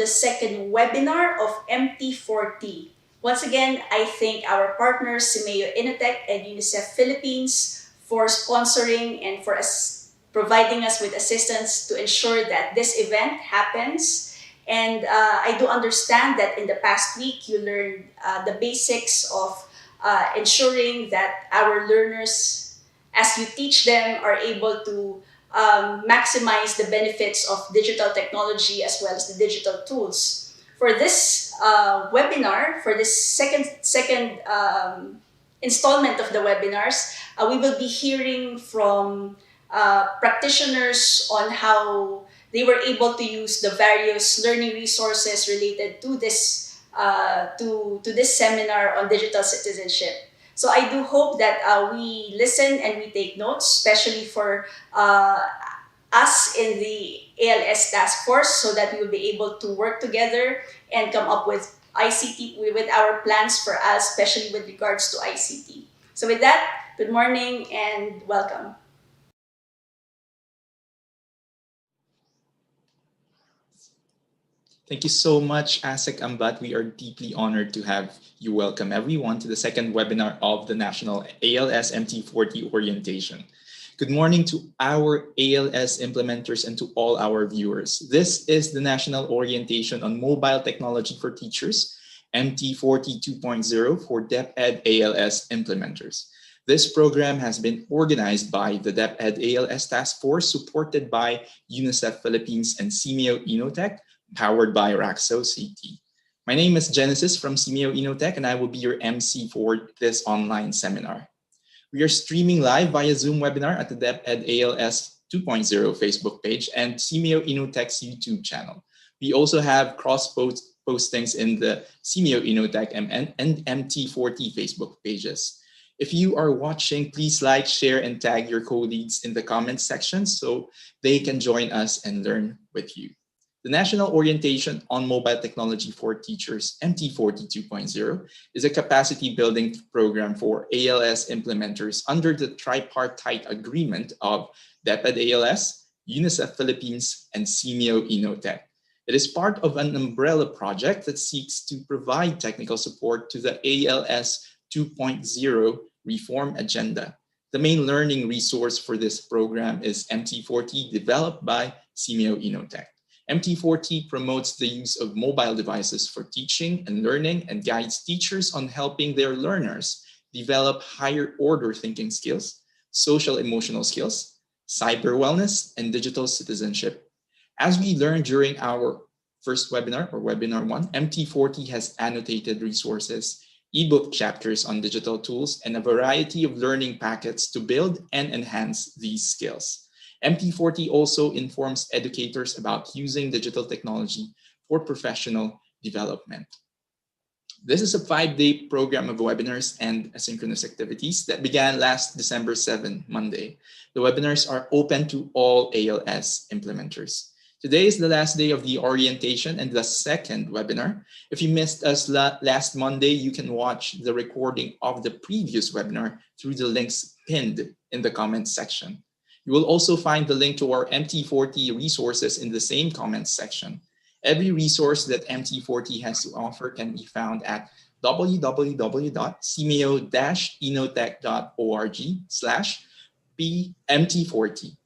second webinar of MT4T. Once again, I thank our partners, Simeo Inotech and UNICEF Philippines, for sponsoring and for providing us with assistance to ensure that this event happens. And I do understand that in the past week, you learned the basics of ensuring that our learners, as you teach them, are able to maximize the benefits of digital technology as well as the digital tools. For this webinar, for this second installment of the webinars, we will be hearing from practitioners on how they were able to use the various learning resources related to this this seminar on digital citizenship. So I do hope that we listen and we take notes, especially for us in the ALS task force, so that we will be able to work together and come up with ICT, with our plans for us, especially with regards to ICT. So with that, good morning and welcome. Thank you so much, Asik Ambat. We are deeply honored to have you welcome everyone to the second webinar of the National ALS MT4T Orientation. Good morning to our ALS implementers and to all our viewers. This is the National Orientation on Mobile Technology for Teachers, MT4T 2.0 for DepEd ALS implementers. This program has been organized by the DepEd ALS Task Force, supported by UNICEF Philippines and Simeo Inotech, powered by Raxo CT. My name is Genesis from Simeo Inotech, and I will be your MC for this online seminar. We are streaming live via Zoom webinar at the DepEd ALS 2.0 Facebook page and Simeo Inotech's YouTube channel. We also have postings in the Simeo Inotech and MT4T Facebook pages. If you are watching, please like, share, and tag your colleagues in the comments section so they can join us and learn with you. The National Orientation on Mobile Technology for Teachers, MT4T 2.0, is a capacity building program for ALS implementers under the tripartite agreement of DepEd ALS, UNICEF Philippines, and Simeo Inotech. It is part of an umbrella project that seeks to provide technical support to the ALS 2.0 reform agenda. The main learning resource for this program is MT4T, developed by Simeo Inotech. MT4T promotes the use of mobile devices for teaching and learning and guides teachers on helping their learners develop higher order thinking skills, social emotional skills, cyber wellness, and digital citizenship. As we learned during our first webinar, or webinar 1, MT4T has annotated resources, ebook chapters on digital tools, and a variety of learning packets to build and enhance these skills. MT4T also informs educators about using digital technology for professional development. This is a 5-day program of webinars and asynchronous activities that began last December 7, Monday. The webinars are open to all ALS implementers. Today is the last day of the orientation and the second webinar. If you missed us last Monday, you can watch the recording of the previous webinar through the links pinned in the comments section. You will also find the link to our MT4T resources in the same comments section. Every resource that MT4T has to offer can be found at www.simeo-inotech.org/PMT4T.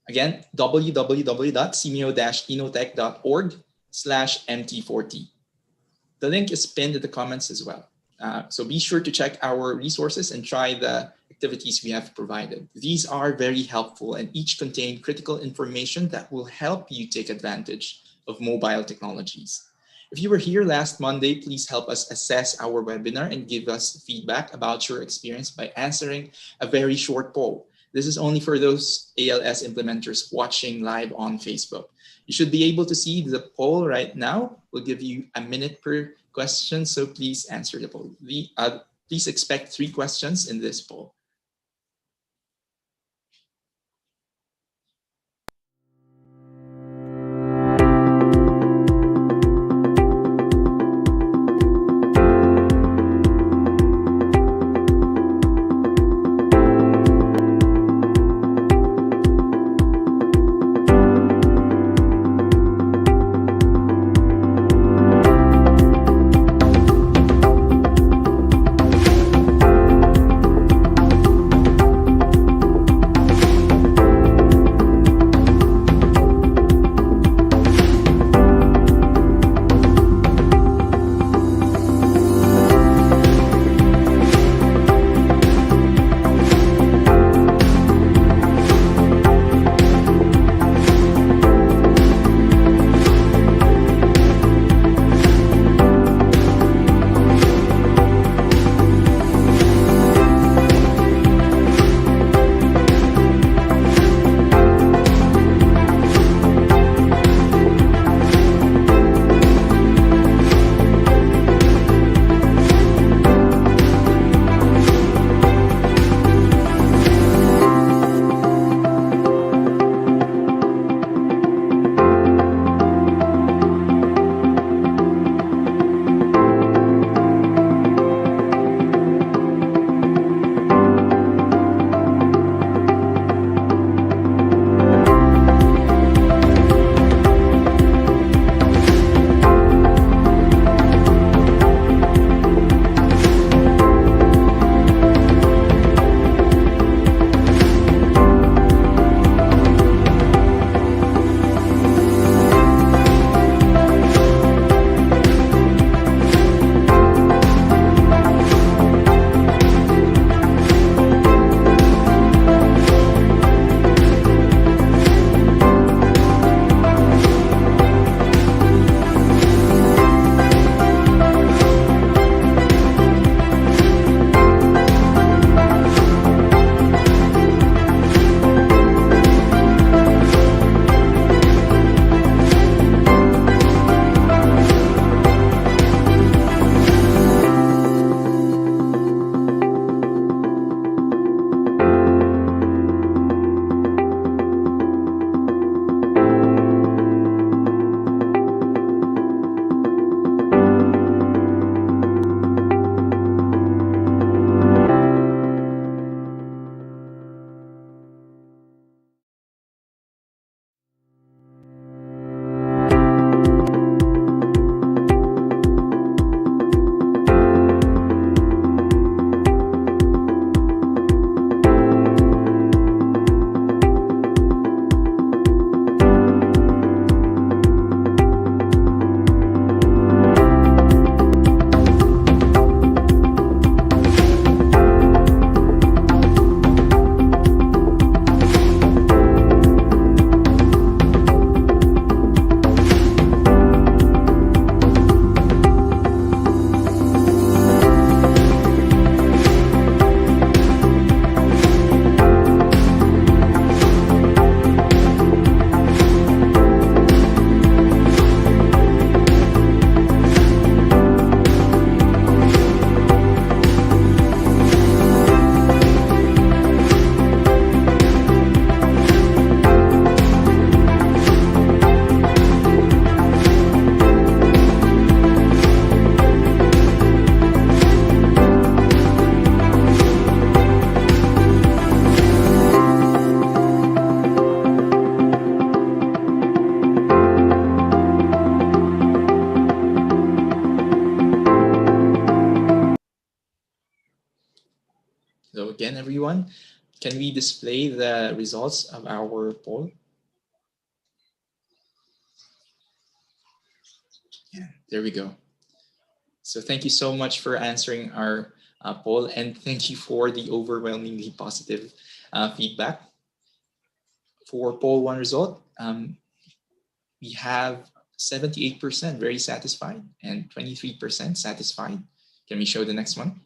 Again, www.simeo-inotech.org/MT4T. The link is pinned in the comments as well. So be sure to check our resources and try the activities we have provided. These are very helpful and each contain critical information that will help you take advantage of mobile technologies. If you were here last Monday, please help us assess our webinar and give us feedback about your experience by answering a very short poll. This is only for those ALS implementers watching live on Facebook. You should be able to see the poll right now. We'll give you a minute per question, so please answer the poll. Please expect 3 questions in this poll. So again, everyone, can we display the results of our poll? Yeah, there we go. So thank you so much for answering our poll, and thank you for the overwhelmingly positive feedback. For poll one result, we have 78% very satisfied and 23% satisfied. Can we show the next one?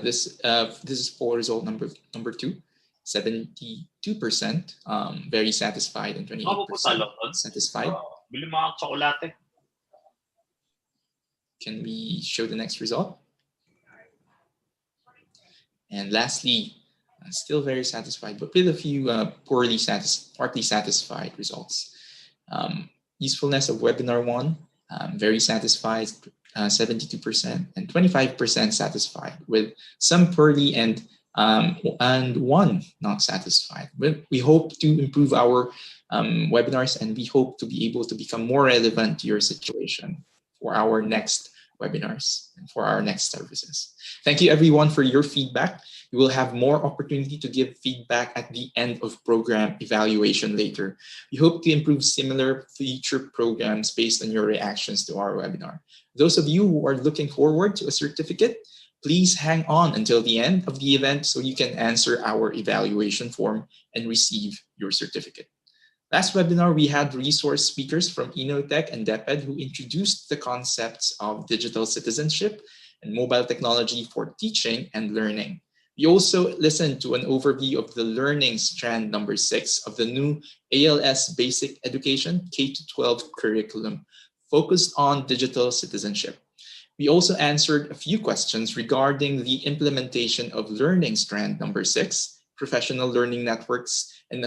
This is for result number two. 72% very satisfied and 28% satisfied. Bili mga tsokolate. Can we show the next result? And lastly, still very satisfied, but with a few partly satisfied results. Usefulness of webinar one, very satisfied, 72% and 25% satisfied, with some poorly and one not satisfied. We hope to improve our webinars, and we hope to be able to become more relevant to your situation for our next webinars and for our next services. Thank you everyone for your feedback. You will have more opportunity to give feedback at the end of program evaluation later. We hope to improve similar future programs based on your reactions to our webinar. Those of you who are looking forward to a certificate, please hang on until the end of the event so you can answer our evaluation form and receive your certificate. Last webinar, we had resource speakers from Inotech and DepEd who introduced the concepts of digital citizenship and mobile technology for teaching and learning. We also listened to an overview of the learning strand number 6 of the new ALS Basic Education K-12 curriculum focused on digital citizenship. We also answered a few questions regarding the implementation of learning strand number 6, professional learning networks, and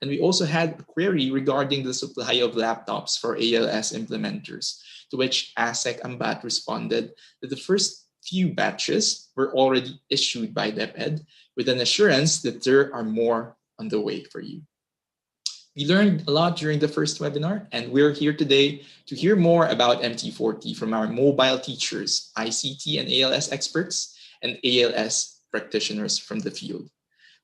we also had a query regarding the supply of laptops for ALS implementers, to which ASEC Ambat responded that the first few batches were already issued by DepEd with an assurance that there are more on the way for you. We learned a lot during the first webinar, and we're here today to hear more about MT4T from our mobile teachers, ICT and ALS experts, and ALS practitioners from the field.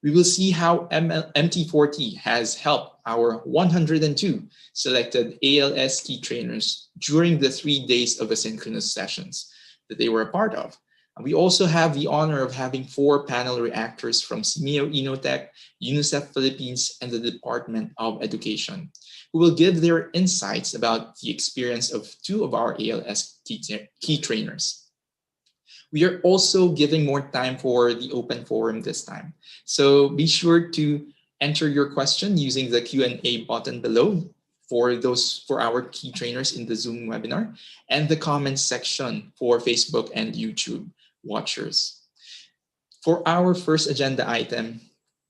We will see how MT4T has helped our 102 selected ALS key trainers during the 3 days of asynchronous sessions that they were a part of. And we also have the honor of having 4 panel reactors from CIMEO Inotech, UNICEF Philippines, and the Department of Education, who will give their insights about the experience of 2 of our ALS key trainers. We are also giving more time for the open forum this time. So be sure to enter your question using the Q&A button below for our key trainers in the Zoom webinar, and the comments section for Facebook and YouTube watchers. For our first agenda item,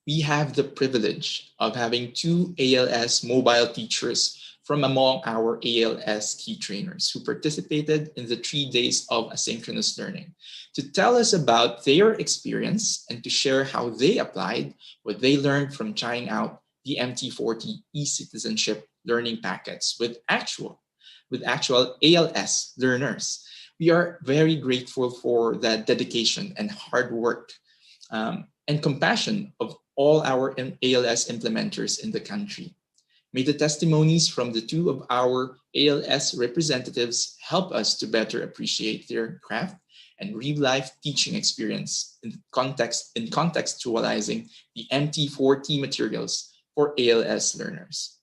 we have the privilege of having 2 ALS mobile teachers from among our ALS key trainers who participated in the 3 days of asynchronous learning to tell us about their experience and to share how they applied what they learned from trying out the MT4T e-citizenship learning packets with actual ALS learners. We are very grateful for the dedication and hard work and compassion of all our ALS implementers in the country. May the testimonies from the 2 of our ALS representatives help us to better appreciate their craft and real-life teaching experience in contextualizing the MT4T materials for ALS learners.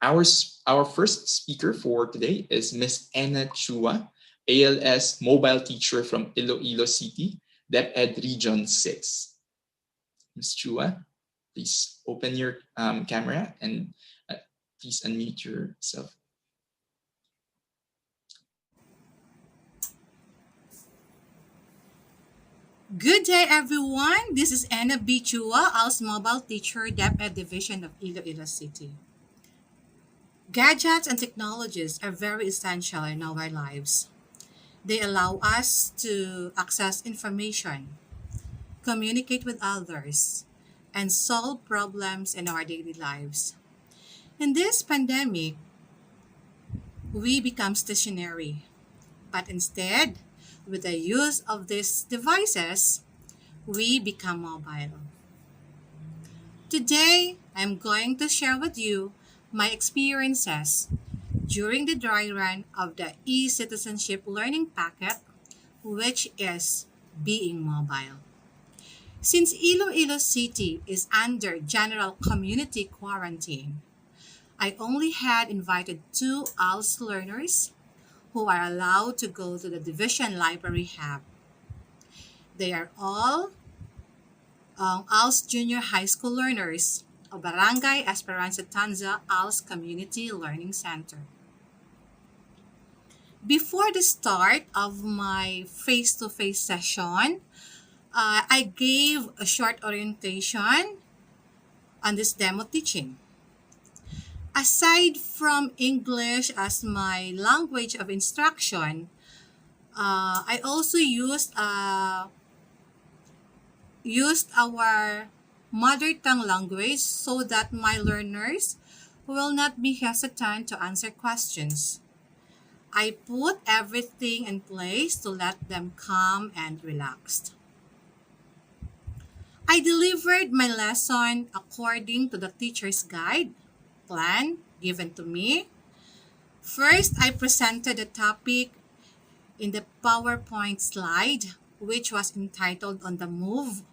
Our first speaker for today is Ms. Anna Chua, ALS mobile teacher from Iloilo City, DepEd Region 6. Ms. Chua, please open your camera and please unmute yourself. Good day, everyone. This is Anna B. Chua, ALS Mobile Teacher, DepEd Division of Iloilo City. Gadgets and technologies are very essential in our lives. They allow us to access information, communicate with others, and solve problems in our daily lives. In this pandemic, we become stationary, but instead, With the use of these devices, we become mobile. Today, I'm going to share with you my experiences during the dry run of the e-citizenship learning packet, which is being mobile. Since Iloilo City is under general community quarantine, I only had invited two ALS learners who are allowed to go to the Division Library Hub. They are all ALS Junior High School learners of Barangay Esperanza Tanza ALS Community Learning Center. Before the start of my face-to-face session, I gave a short orientation on this demo teaching. Aside from English as my language of instruction, I also used our mother tongue language so that my learners will not be hesitant to answer questions. I put everything in place to let them calm and relaxed. I delivered my lesson according to the teacher's guide plan given to me. First, I presented the topic in the PowerPoint slide, which was entitled On the Move.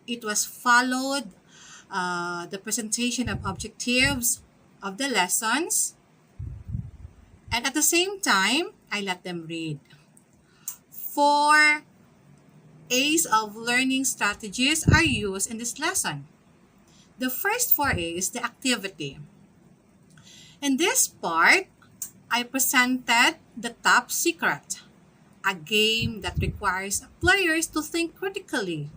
It was followed the presentation of objectives of the lessons, and at the same time, I let them read. 4 A's of learning strategies are used in this lesson. The first 4A is the activity. In this part, I presented the top secret, a game that requires players to think critically,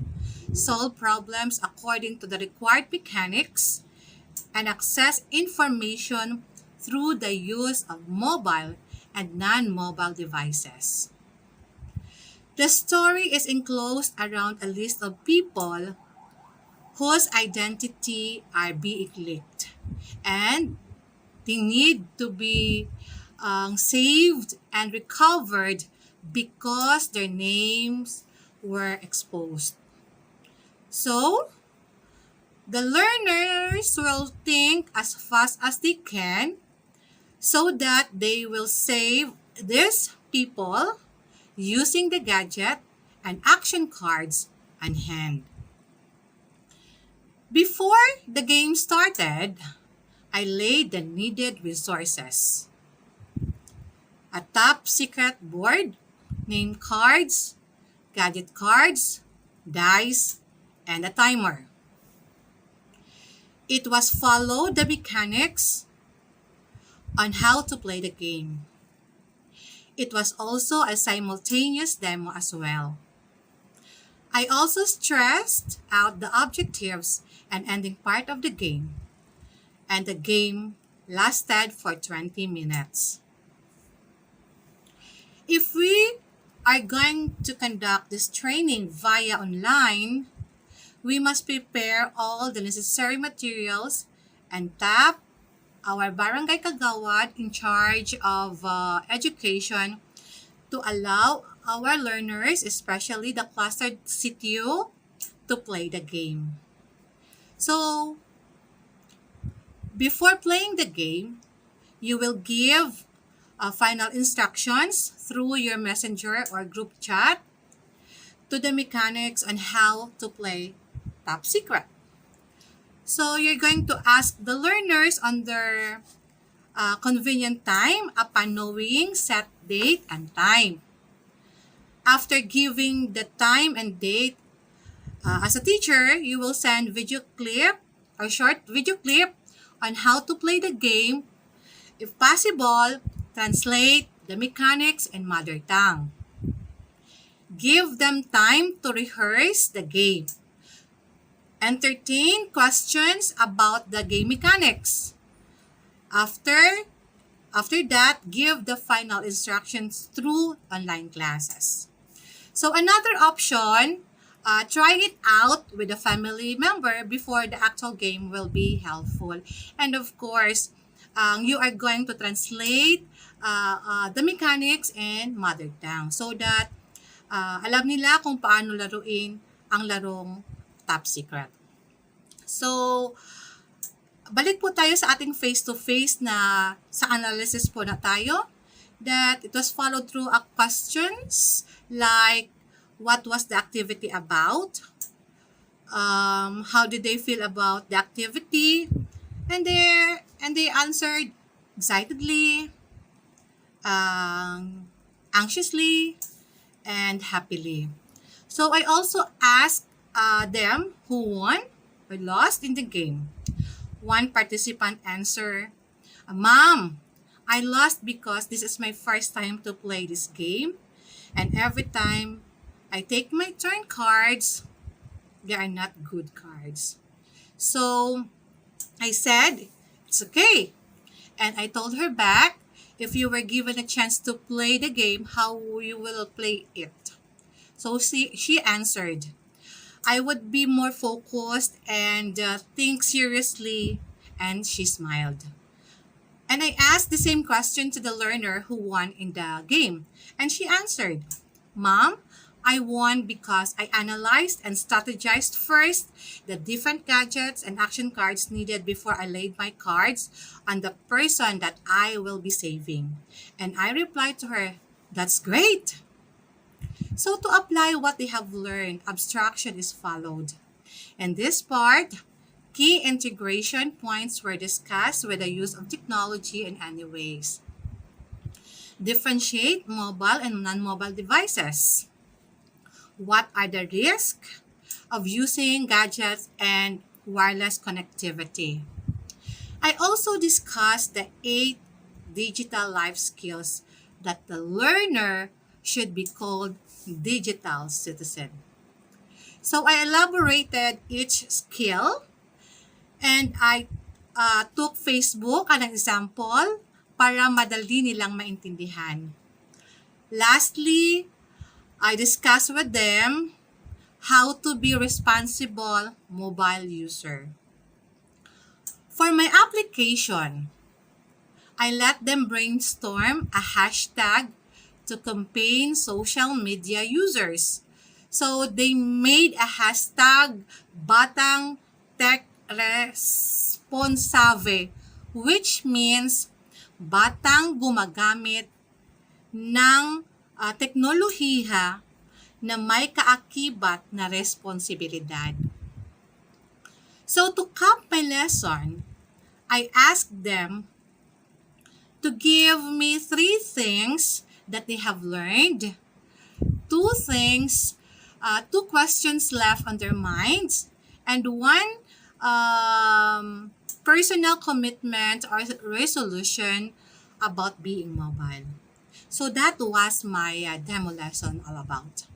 solve problems according to the required mechanics, and access information through the use of mobile and non-mobile devices. The story is enclosed around a list of people whose identity are being leaked, and they need to be saved and recovered because their names were exposed. So, the learners will think as fast as they can so that they will save these people using the gadget and action cards on hand. Before the game started, I laid the needed resources. A top secret board, name cards, gadget cards, dice, and a timer. It was followed the mechanics on how to play the game. It was also a simultaneous demo as well. I also stressed out the objectives and ending part of the game, and the game lasted for 20 minutes. If we are going to conduct this training via online, we must prepare all the necessary materials and tap our barangay kagawad in charge of education to allow our learners, especially the clustered CTU, to play the game. So, before playing the game, you will give final instructions through your messenger or group chat to the mechanics on how to play Top Secret. So, you're going to ask the learners on their convenient time upon knowing set date and time. After giving the time and date, as a teacher, you will send video clip or short video clip on how to play the game. If possible, translate the mechanics in mother tongue. Give them time to rehearse the game. Entertain questions about the game mechanics. After that, give the final instructions through online classes. So another option, try it out with a family member before the actual game will be helpful. And of course, you are going to translate the mechanics and mother tongue so that alam nila kung paano laruin ang larong Top Secret. So, balik po tayo sa ating face-to-face na sa analysis po na tayo that it was followed through questions like what was the activity about, how did they feel about the activity, and they answered excitedly, anxiously, and happily. So I also asked them who won or lost in the game. One participant answered, "Mom, I lost because this is my first time to play this game, and every time I take my turn cards, they are not good cards." So I said, "It's okay." And I told her back, if you were given a chance to play the game, how you will play it. So she answered, "I would be more focused and think seriously," and she smiled. And I asked the same question to the learner who won in the game, and she answered, "Mom, I won because I analyzed and strategized first the different gadgets and action cards needed before I laid my cards on the person that I will be saving." And I replied to her, "That's great." So to apply what they have learned, abstraction is followed. In this part, key integration points were discussed with the use of technology in any ways. Differentiate mobile and non-mobile devices. What are the risks of using gadgets and wireless connectivity? I also discussed the 8 digital life skills that the learner should be called digital citizen. So I elaborated each skill and I took Facebook as an example para madali nilang maintindihan. Lastly, I discussed with them how to be responsible mobile user. For my application, I let them brainstorm a hashtag to campaign social media users. So they made a hashtag Batang Tech Responsave, which means batang gumagamit ng teknolohiya na may kaakibat na responsibilidad. So to cap my lesson, I asked them to give me 3 things that they have learned, 2 things, 2 questions left on their minds, and 1 personal commitment or resolution about being mobile. So that was my demo lesson all about.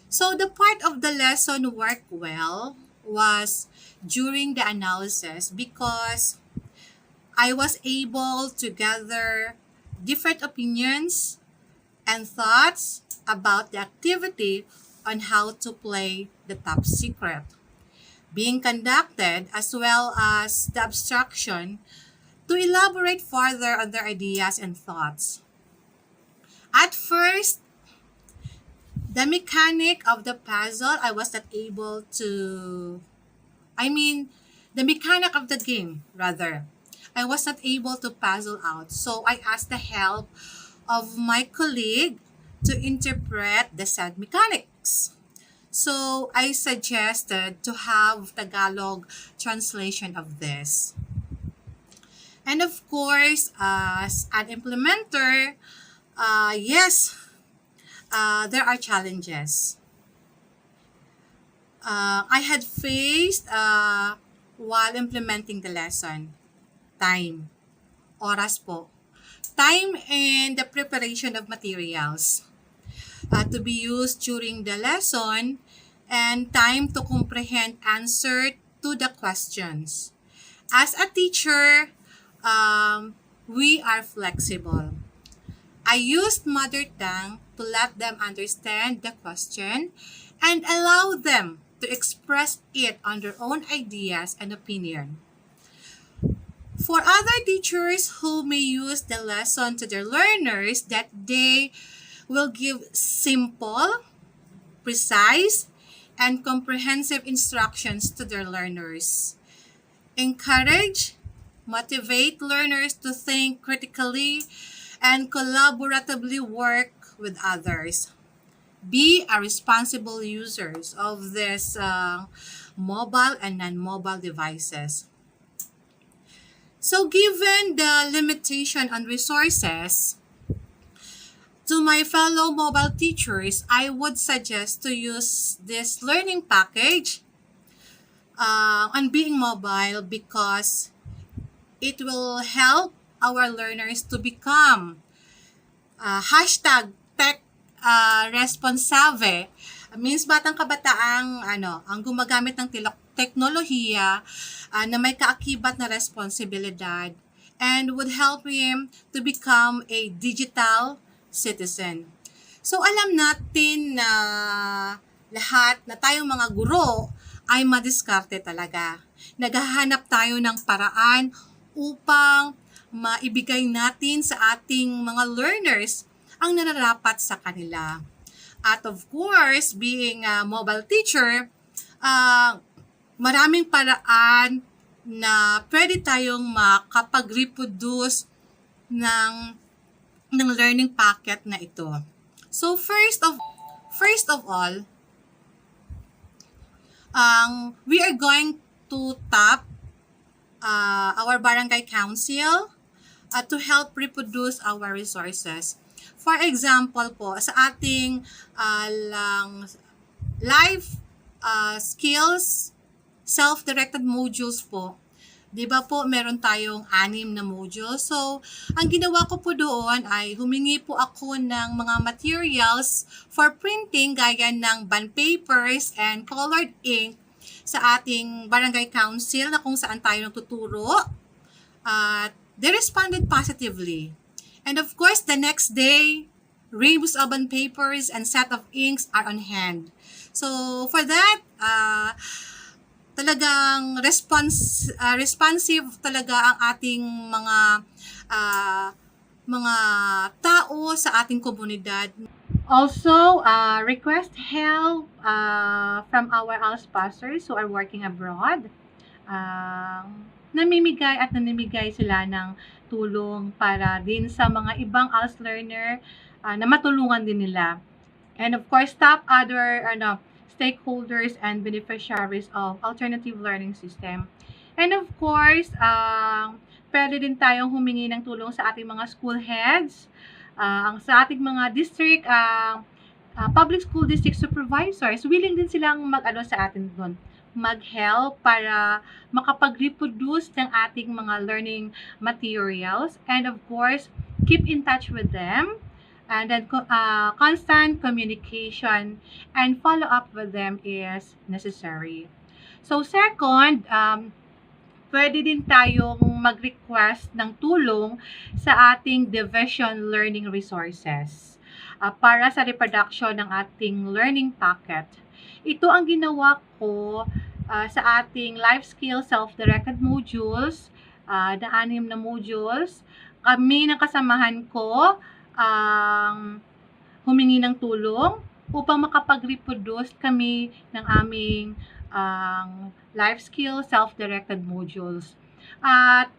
So the part of the lesson worked well was during the analysis because I was able to gather different opinions and thoughts about the activity on how to play the Top Secret being conducted, as well as the abstraction to elaborate further on their ideas and thoughts. At first, the mechanic of the puzzle, I was not able to, the mechanic of the game, rather, I was not able to puzzle out. So I asked the help of my colleague to interpret the said mechanics. So I suggested to have Tagalog translation of this. And of course, as an implementer, yes, there are challenges. I had faced while implementing the lesson. Time. Oras po. Time and the preparation of materials to be used during the lesson, and time to comprehend answer to the questions. As a teacher, we are flexible. I used mother tongue to let them understand the question and allow them to express it on their own ideas and opinion. For other teachers who may use the lesson to their learners, that they will give simple, precise, and comprehensive instructions to their learners. Encourage, motivate learners to think critically and collaboratively work with others. Be a responsible users of this mobile and non-mobile devices. So given the limitation on resources, to my fellow mobile teachers, I would suggest to use this learning package on being mobile because it will help our learners to become hashtag tech responsave. Means batang kabataang ang gumagamit ng teknolohiya na may kaakibat na responsibilidad and would help him to become a digital citizen. So alam natin na lahat na tayong mga guro ay madiskarte talaga. Naghahanap tayo ng paraan upang maibigay natin sa ating mga learners ang nararapat sa kanila. At of course, being a mobile teacher, maraming paraan na pwede tayong makapag-reproduce ng learning packet na ito. So first of all, we are going to tap our barangay council to help reproduce our resources. For example po, sa ating life skills, self-directed modules po, di ba po meron tayong 6 na modules. So, ang ginawa ko po doon ay humingi po ako ng mga materials for printing gaya ng bond papers and colored ink sa ating barangay council na kung saan tayo nagtuturo. They responded positively. And of course, the next day, reams of bond papers and set of inks are on hand. So, for that, talagang responsive talaga ang ating mga tao sa ating komunidad. Also, request help from our ALS pastors who are working abroad. Namimigay sila ng tulong para din sa mga ibang ALS learner na matulungan din nila. And of course, top other stakeholders and beneficiaries of alternative learning system. And of course, pwede din tayong humingi ng tulong sa ating mga school heads, sa ating mga district, public school district supervisors. Willing din silang sa atin doon, mag-help para makapag-reproduce ng ating mga learning materials. And of course, keep in touch with them. And then constant communication and follow-up with them is necessary. So second, pwede din tayong mag-request ng tulong sa ating division learning resources para sa reproduction ng ating learning packet. Ito ang ginawa ko sa ating life skill self-directed modules, na 6 na modules. Kami ng kasamahan ko humingi ng tulong upang makapag-reproduce kami ng aming life skill self-directed modules. At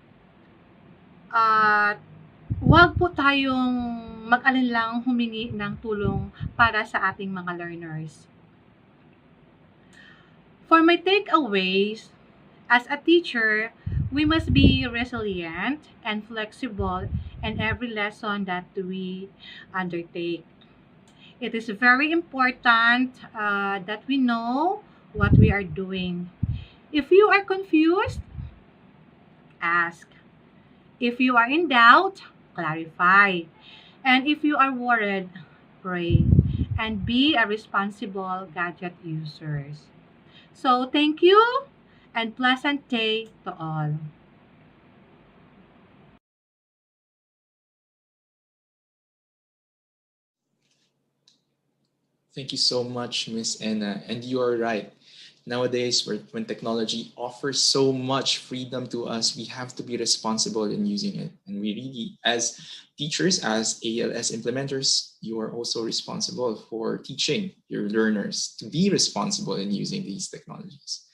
huwag po tayong mag-alinlang humingi ng tulong para sa ating mga learners. For my takeaways, as a teacher, we must be resilient and flexible in every lesson that we undertake. It is very important that we know what we are doing. If you are confused, ask. If you are in doubt, clarify. And if you are worried, pray. And be a responsible gadget users. So thank you and pleasant day to all. Thank you so much, Miss Anna. And you are right. Nowadays, when technology offers so much freedom to us, we have to be responsible in using it. And we really, as teachers, as ALS implementers, you are also responsible for teaching your learners to be responsible in using these technologies.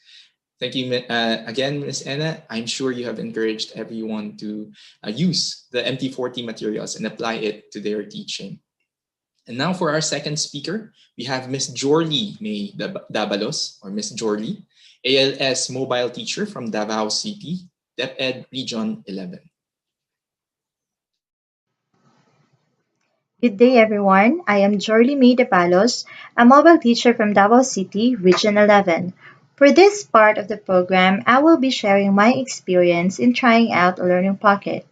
Thank you again, Ms. Anna. I'm sure you have encouraged everyone to use the MT4T materials and apply it to their teaching. And now for our second speaker, we have Ms. Jorly May Dabalos, or Ms. Jorly, ALS mobile teacher from Davao City, DepEd Region 11. Good day, everyone. I am Jorly May de Palos, a mobile teacher from Davao City, Region 11. For this part of the program, I will be sharing my experience in trying out a learning pocket.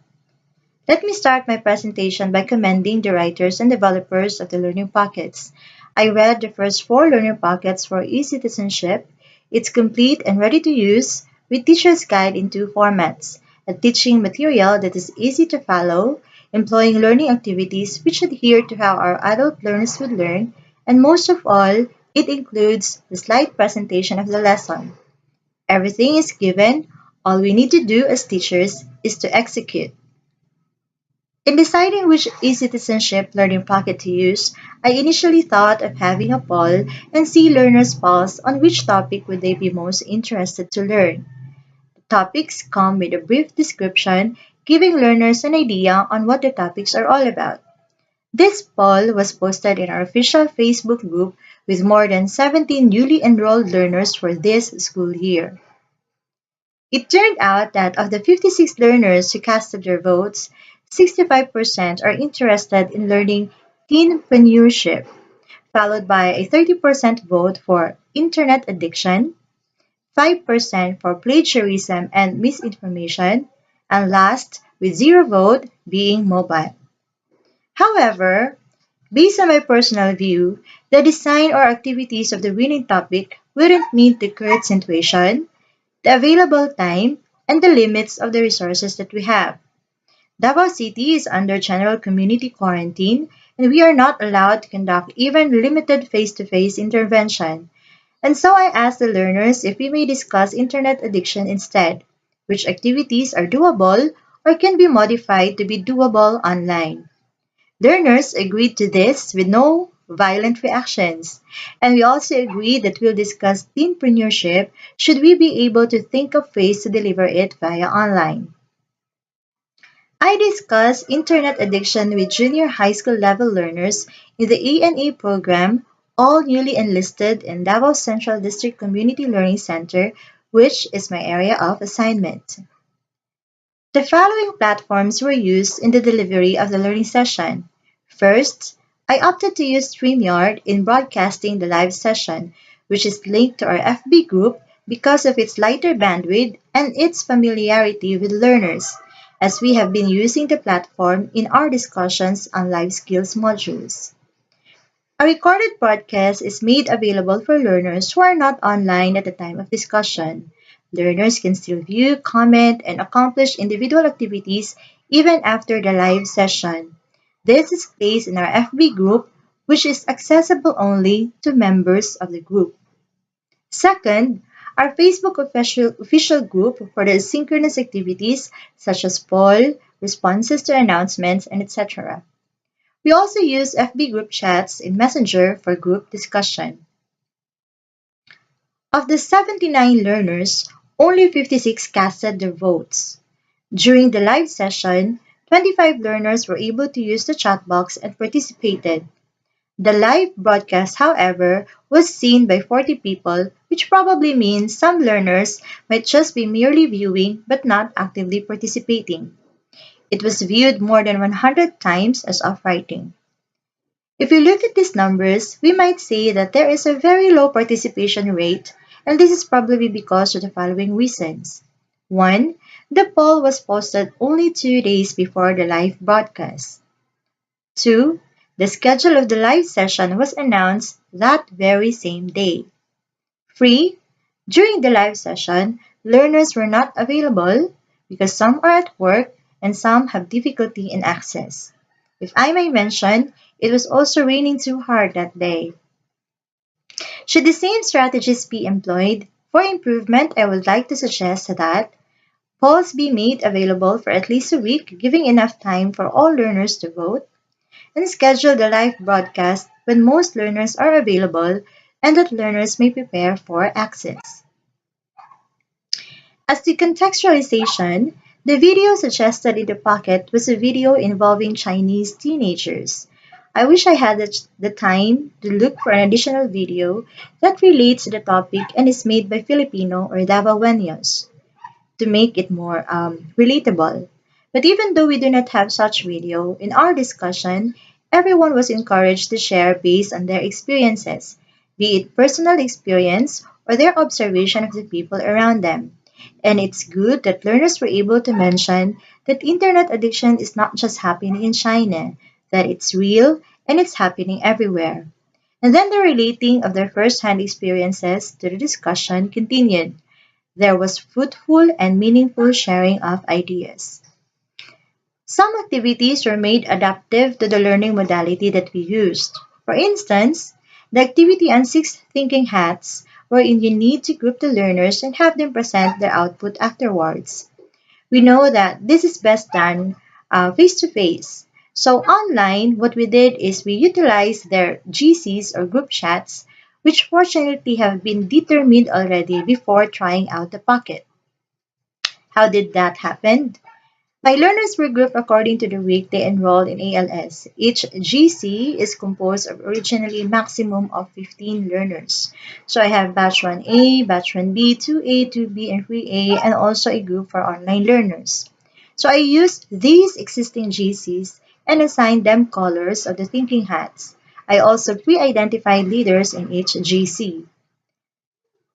Let me start my presentation by commending the writers and developers of the Learning Pockets. I read the first four Learning Pockets for e-citizenship. It's complete and ready to use with teacher's guide in two formats: a teaching material that is easy to follow, employing learning activities which adhere to how our adult learners would learn, and most of all, it includes the slide presentation of the lesson. Everything is given. All we need to do as teachers is to execute. In deciding which e-citizenship learning pocket to use, I initially thought of having a poll and see learners' polls on which topic would they be most interested to learn. The topics come with a brief description, giving learners an idea on what the topics are all about. This poll was posted in our official Facebook group with more than 17 newly enrolled learners for this school year. It turned out that of the 56 learners who casted their votes, 65% are interested in learning teenpreneurship, followed by a 30% vote for internet addiction, 5% for plagiarism and misinformation, and last, with zero vote, being mobile. However, based on my personal view, the design or activities of the winning topic wouldn't meet the current situation, the available time, and the limits of the resources that we have. Davao City is under general community quarantine, and we are not allowed to conduct even limited face to face intervention. And so I asked the learners if we may discuss internet addiction instead, which activities are doable or can be modified to be doable online. Learners agreed to this with no violent reactions. And we also agreed that we'll discuss teenpreneurship should we be able to think of ways to deliver it via online. I discussed internet addiction with junior high school level learners in the A&A program, all newly enlisted in Davao Central District Community Learning Center, which is my area of assignment. The following platforms were used in the delivery of the learning session. First, I opted to use StreamYard in broadcasting the live session, which is linked to our FB group because of its lighter bandwidth and its familiarity with learners, as we have been using the platform in our discussions on life skills modules. A recorded broadcast is made available for learners who are not online at the time of discussion. Learners can still view, comment, and accomplish individual activities even after the live session. This is placed in our FB group, which is accessible only to members of the group. Second, our Facebook official group for the synchronous activities such as poll, responses to announcements, and etc. We also use FB group chats in Messenger for group discussion. Of the 79 learners, only 56 casted their votes. During the live session, 25 learners were able to use the chat box and participated. The live broadcast, however, was seen by 40 people, which probably means some learners might just be merely viewing but not actively participating. It was viewed more than 100 times as off writing. If we look at these numbers, we might say that there is a very low participation rate, and this is probably because of the following reasons. 1. The poll was posted only 2 days before the live broadcast. 2. The schedule of the live session was announced that very same day. 3. During the live session, learners were not available because some are at work and some have difficulty in access. If I may mention, it was also raining too hard that day. Should the same strategies be employed? For improvement, I would like to suggest that polls be made available for at least a week, giving enough time for all learners to vote, and schedule the live broadcast when most learners are available and that learners may prepare for access. As to contextualization, the video suggested in the pocket was a video involving Chinese teenagers. I wish I had the time to look for an additional video that relates to the topic and is made by Filipino or Davaoenos to make it more relatable. But even though we do not have such video, in our discussion, everyone was encouraged to share based on their experiences, be it personal experience or their observation of the people around them. And it's good that learners were able to mention that internet addiction is not just happening in China, that it's real and it's happening everywhere. And then the relating of their first-hand experiences to the discussion continued. There was fruitful and meaningful sharing of ideas. Some activities were made adaptive to the learning modality that we used. For instance, the activity on six thinking hats, wherein you need to group the learners and have them present their output afterwards. We know that this is best done face to face. So online, what we did is we utilized their GCs or group chats, which fortunately have been determined already before trying out the Pocket. How did that happen? My learners were grouped according to the week they enrolled in ALS. Each GC is composed of originally maximum of 15 learners. So I have batch 1A, batch 1B, 2A, 2B, and 3A, and also a group for online learners. So I used these existing GCs and assigned them colors of the thinking hats. I also pre-identified leaders in each GC.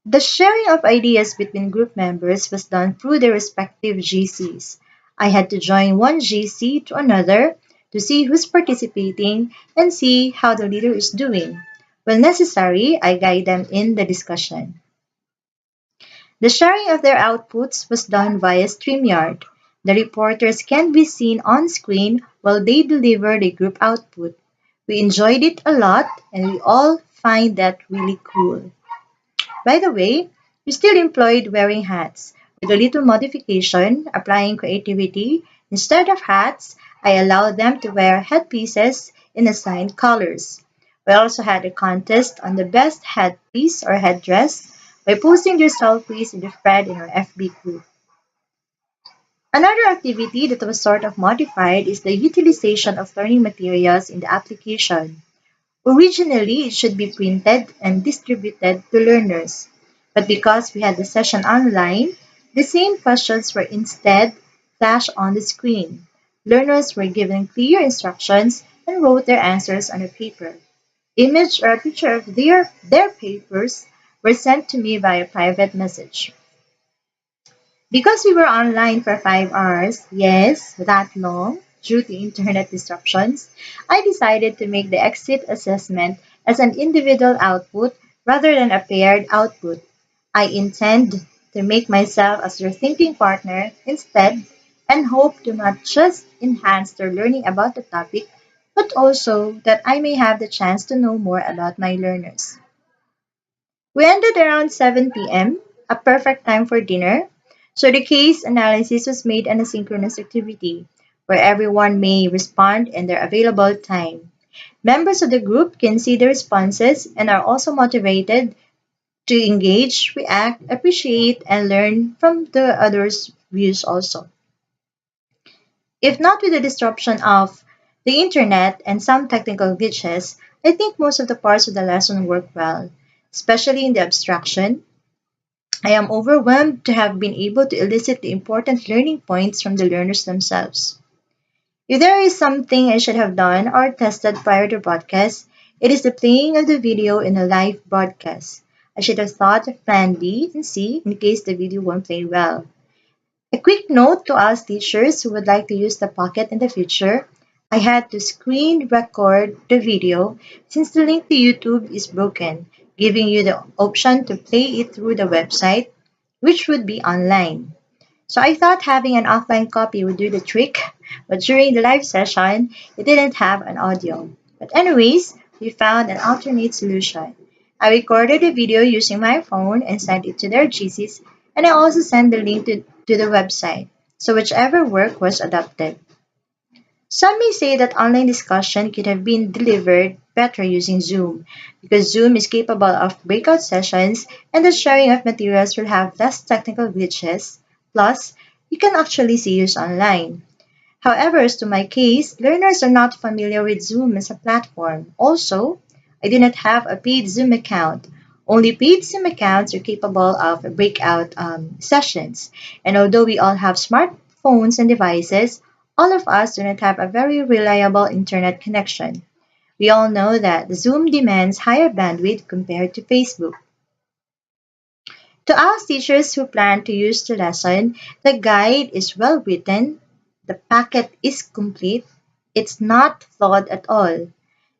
The sharing of ideas between group members was done through their respective GCs. I had to join one GC to another to see who's participating and see how the leader is doing. When necessary, I guide them in the discussion. The sharing of their outputs was done via StreamYard. The reporters can be seen on screen while they deliver the group output. We enjoyed it a lot and we all find that really cool. By the way, we still employed wearing hats, with a little modification, applying creativity. Instead of hats, I allowed them to wear headpieces in assigned colors. We also had a contest on the best headpiece or headdress by posting their selfies in the thread in our FB group. Another activity that was sort of modified is the utilization of learning materials in the application. Originally, it should be printed and distributed to learners, but because we had the session online, the same questions were instead flashed on the screen. Learners were given clear instructions and wrote their answers on a paper. Image or a picture of their papers were sent to me via private message. Because we were online for 5 hours, yes, that long, due to internet disruptions, I decided to make the exit assessment as an individual output rather than a paired output. I intend to make myself as their thinking partner instead and hope to not just enhance their learning about the topic, but also that I may have the chance to know more about my learners. We ended around 7 p.m., a perfect time for dinner. So the case analysis was made an asynchronous activity where everyone may respond in their available time. Members of the group can see the responses and are also motivated to engage, react, appreciate, and learn from the others' views also. If not with the disruption of the internet and some technical glitches, I think most of the parts of the lesson work well, especially in the abstraction. I am overwhelmed to have been able to elicit the important learning points from the learners themselves. If there is something I should have done or tested prior to broadcast, it is the playing of the video in a live broadcast. I should have thought of plan B and C in case the video won't play well. A quick note to us teachers who would like to use the Pocket in the future. I had to screen record the video since the link to YouTube is broken, giving you the option to play it through the website, which would be online. So I thought having an offline copy would do the trick, but during the live session, it didn't have an audio. But anyways, we found an alternate solution. I recorded the video using my phone and sent it to their GCs, and I also sent the link to the website, so whichever work was adopted. Some may say that online discussion could have been delivered better using Zoom, because Zoom is capable of breakout sessions and the sharing of materials will have less technical glitches. Plus, you can actually see yours online. However, as to my case, learners are not familiar with Zoom as a platform. Also, I do not have a paid Zoom account. Only paid Zoom accounts are capable of breakout sessions. And although we all have smartphones and devices, all of us do not have a very reliable internet connection. We all know that Zoom demands higher bandwidth compared to Facebook. To us teachers who plan to use the lesson, the guide is well written, the packet is complete, it's not flawed at all.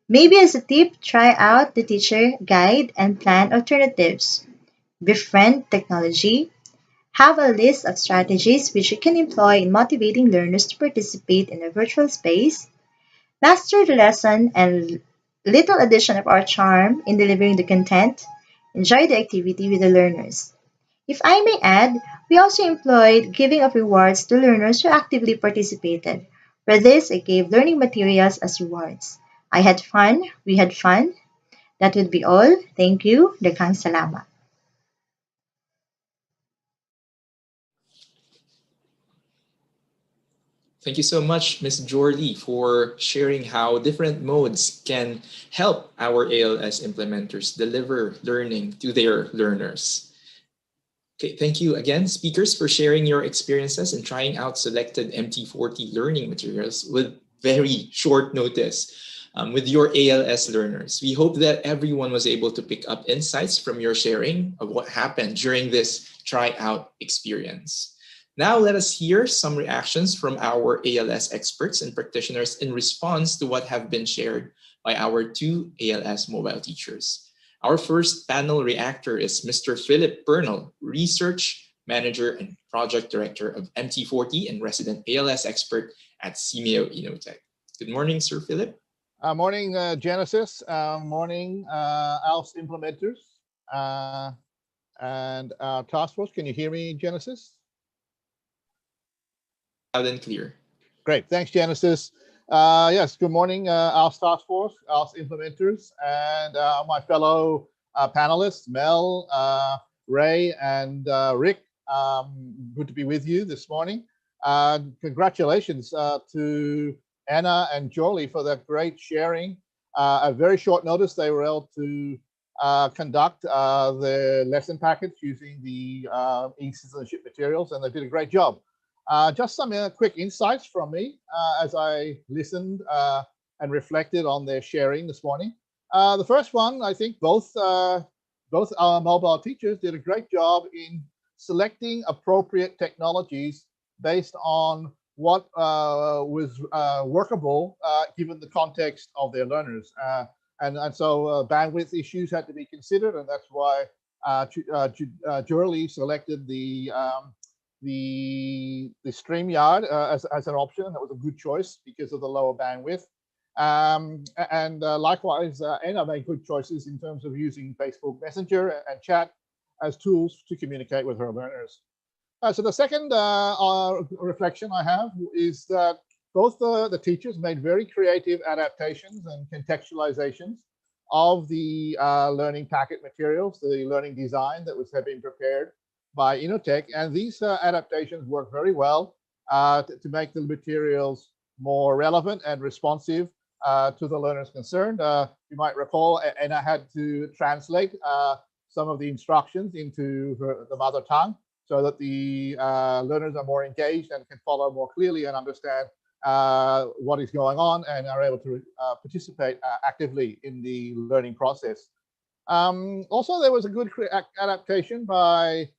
Maybe as a tip, try out the teacher guide and plan alternatives. Befriend technology. Have a list of strategies which you can employ in motivating learners to participate in a virtual space. Master the lesson and little addition of our charm in delivering the content. Enjoy the activity with the learners. If I may add, we also employed giving of rewards to learners who actively participated. For this, I gave learning materials as rewards. I had fun, we had fun. That would be all. Thank you. Daghang salamat. Thank you so much, Ms. Jordy, for sharing how different modes can help our ALS implementers deliver learning to their learners. Okay, thank you again, speakers, for sharing your experiences and trying out selected MT4T learning materials with very short notice with your ALS learners. We hope that everyone was able to pick up insights from your sharing of what happened during this tryout experience. Now, let us hear some reactions from our ALS experts and practitioners in response to what have been shared by our two ALS mobile teachers. Our first panel reactor is Mr. Philip Bernal, Research Manager and Project Director of MT4T and resident ALS expert at CMEO Inotech. Good morning, Sir Philip. Morning, Genesis. Morning, ALS implementers and task force. Can you hear me, Genesis? Loud and clear. Great. Thanks, Genesis. Yes, good morning, ALS task force, ALS implementers, and my fellow panelists, Mel, Ray, and Rick. Good to be with you this morning. Congratulations to Anna and Jolie for that great sharing. At very short notice, they were able to conduct the lesson packets using the e-citizenship materials, and they did a great job. Just some quick insights from me as I listened and reflected on their sharing this morning. The first one, I think both our mobile teachers did a great job in selecting appropriate technologies based on what was workable given the context of their learners. And so bandwidth issues had to be considered, and that's why Jurley selected the StreamYard as an option. That was a good choice because of the lower bandwidth. And likewise, Anna made good choices in terms of using Facebook Messenger and chat as tools to communicate with her learners. So the second reflection I have is that both the teachers made very creative adaptations and contextualizations of the learning packet materials, the learning design that was been prepared by Inotech, and these adaptations work very well to make the materials more relevant and responsive to the learners concerned. You might recall Anna had to translate some of the instructions into the mother tongue so that the learners are more engaged and can follow more clearly and understand what is going on and are able to participate actively in the learning process. Also, there was a good adaptation by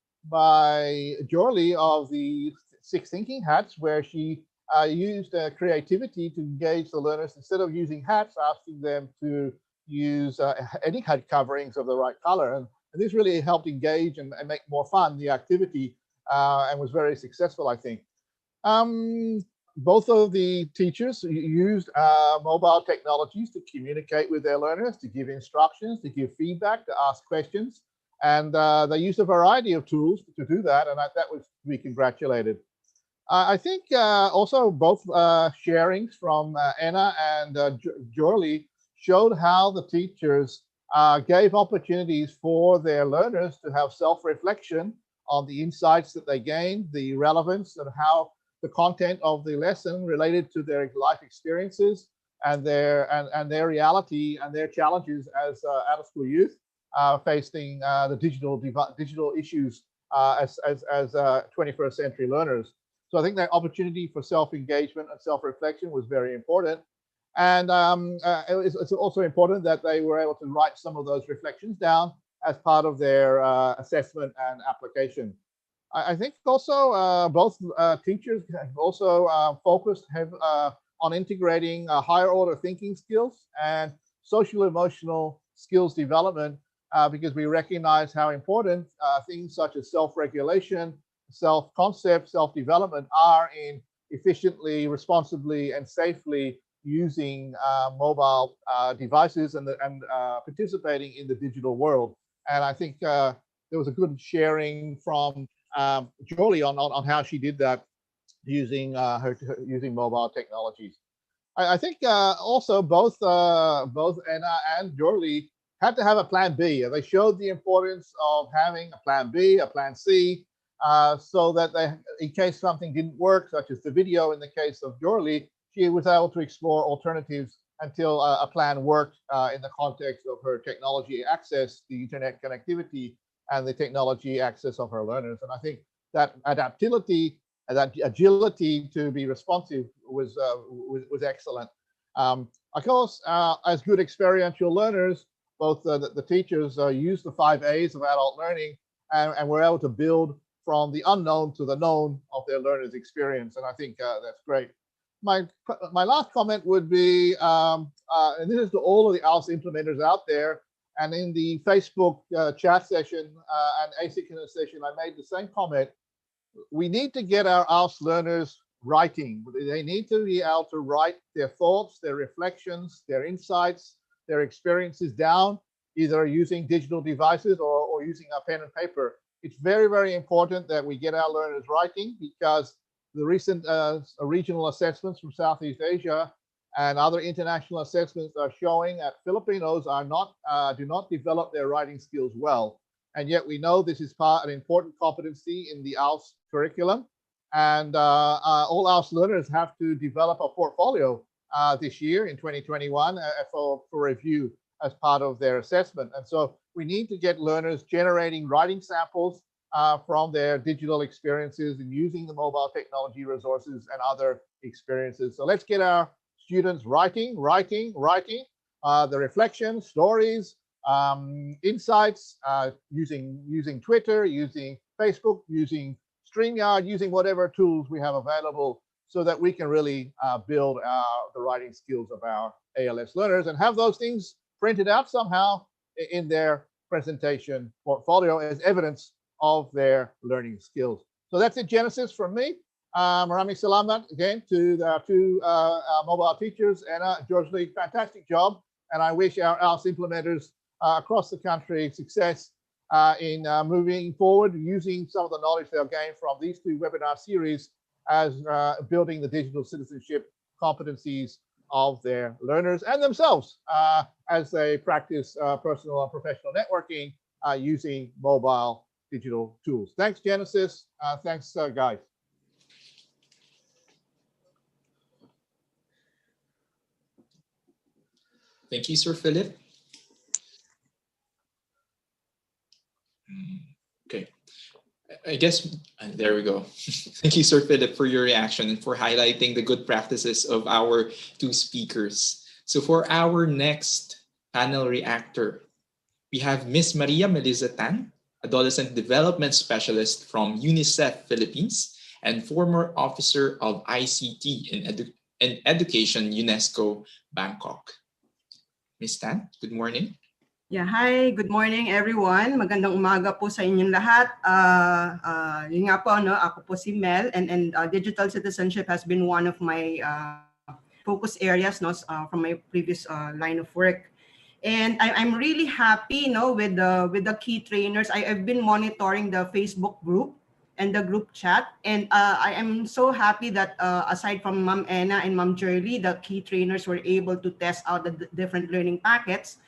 Jorley of the 6 thinking hats, where she used creativity to engage the learners. Instead of using hats, asking them to use any head coverings of the right color. And this really helped engage and make more fun the activity and was very successful, I think. both of the teachers used mobile technologies to communicate with their learners, to give instructions, to give feedback, to ask questions. And they used a variety of tools to do that. And that was to be congratulated. I think also both sharings from Anna and Jorli showed how the teachers gave opportunities for their learners to have self-reflection on the insights that they gained, the relevance, and how the content of the lesson related to their life experiences and their reality and their challenges as out-of-school youth facing the digital issues as 21st century learners. So I think that opportunity for self-engagement and self-reflection was very important. And it's also important that they were able to write some of those reflections down as part of their assessment and application. I think also both teachers have also focused on integrating higher order thinking skills and social emotional skills development because we recognize how important things such as self-regulation, self-concept, self-development are in efficiently, responsibly, and safely using mobile devices and participating in the digital world. And I think there was a good sharing from Jolie on how she did that using mobile technologies. I think also both Anna and Jorli had to have a plan B. They showed the importance of having a plan B, a plan C, so that in case something didn't work, such as the video in the case of Jorli, she was able to explore alternatives until a plan worked in the context of her technology access, the internet connectivity, and the technology access of her learners. And I think that adaptability, that agility to be responsive was excellent. Of course, as good experiential learners, both the teachers used the 5 A's of adult learning and were able to build from the unknown to the known of their learners' experience. And I think that's great. My last comment would be, and this is to all of the ALS implementers out there, and in the Facebook chat session and asynchronous session, I made the same comment. We need to get our ALS learners writing. They need to be able to write their thoughts, their reflections, their insights, their experiences down, either using digital devices or using a pen and paper. It's very, very important that we get our learners writing because the recent regional assessments from Southeast Asia and other international assessments are showing that Filipinos do not develop their writing skills well. And yet we know this is an important competency in the ALS curriculum. And all ALS learners have to develop a portfolio this year in 2021 for review as part of their assessment. And so we need to get learners generating writing samples from their digital experiences and using the mobile technology resources and other experiences. So let's get our students writing, the reflections, stories, insights, using Twitter, using Facebook, using StreamYard, using whatever tools we have available so that we can really build the writing skills of our ALS learners and have those things printed out somehow in their presentation portfolio as evidence of their learning skills. So that's it, Genesis, from me. Maraming salamat again to the two mobile teachers. Anna, George Lee, fantastic job. And I wish our ALS implementers across the country success in moving forward, using some of the knowledge they'll gain from these two webinar series as building the digital citizenship competencies of their learners and themselves as they practice personal and professional networking using mobile digital tools. Thanks, Genesis. Thanks, guys. Thank you, Sir Philip. Okay, I guess there we go. Thank you, Sir Philip, for your reaction and for highlighting the good practices of our two speakers. So for our next panel reactor, we have Miss Maria Melissa Tan, Adolescent Development Specialist from UNICEF Philippines and former Officer of ICT in Education, UNESCO, Bangkok. Ms. Tan, good morning. Yeah, hi, good morning everyone. Magandang umaga po sa inyong lahat. Yun nga po, no, ako po si Mel and digital citizenship has been one of my focus areas, no, from my previous line of work. And I'm really happy, no, with the key trainers. I've been monitoring the Facebook group and the group chat, and I am so happy that aside from Ma'am Anna and Ma'am Jerly, the key trainers were able to test out the different learning packets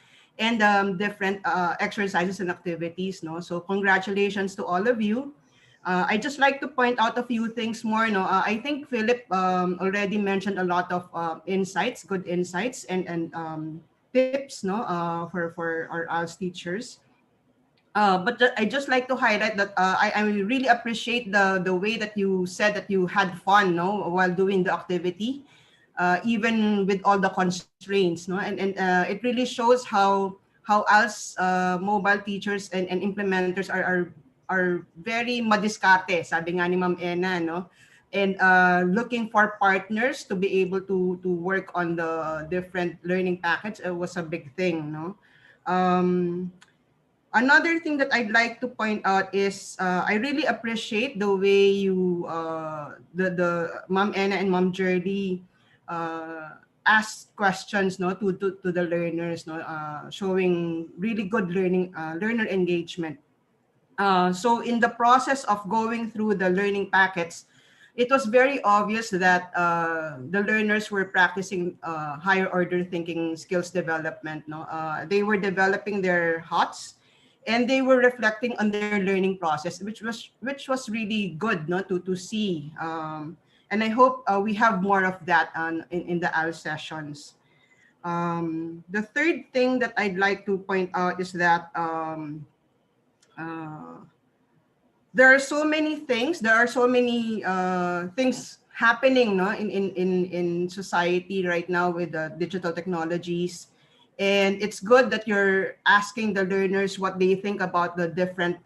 and different exercises and activities. No, so congratulations to all of you. I just like to point out a few things more. No, I think Philip already mentioned a lot of insights, good insights, and tips. No, for our ALS teachers. I just like to highlight that I really appreciate the way that you said that you had fun, no, while doing the activity, even with all the constraints, no, and it really shows how us mobile teachers and implementers are very madiskarte, sabi nga ni Ma'am Ena, no, and looking for partners to be able to work on the different learning package was a big thing, no. Um, Another thing that I'd like to point out is I really appreciate the way you the Mom Anna and Mom Jerdy ask questions, no, to the learners, no, showing really good learner engagement. So in the process of going through the learning packets, it was very obvious that the learners were practicing higher order thinking skills development. No, they were developing their HOTS, and they were reflecting on their learning process, which was really good, no, to see. And I hope we have more of that in the AL sessions. The third thing that I'd like to point out is that uh, there are so many things. There are so many things happening, no, in society right now with the digital technologies, and it's good that you're asking the learners what they think about the different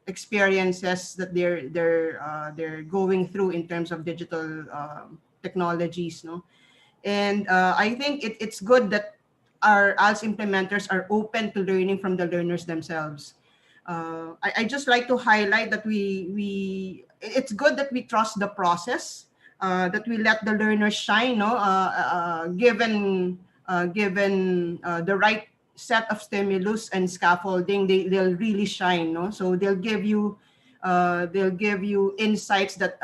experiences that they're going through in terms of digital technologies, no. And I think it's good that our ALS implementers are open to learning from the learners themselves. I just like to highlight that it's good that we trust the process, that we let the learners shine, no, given the right set of stimulus and scaffolding, they'll really shine, no. So they'll give you insights that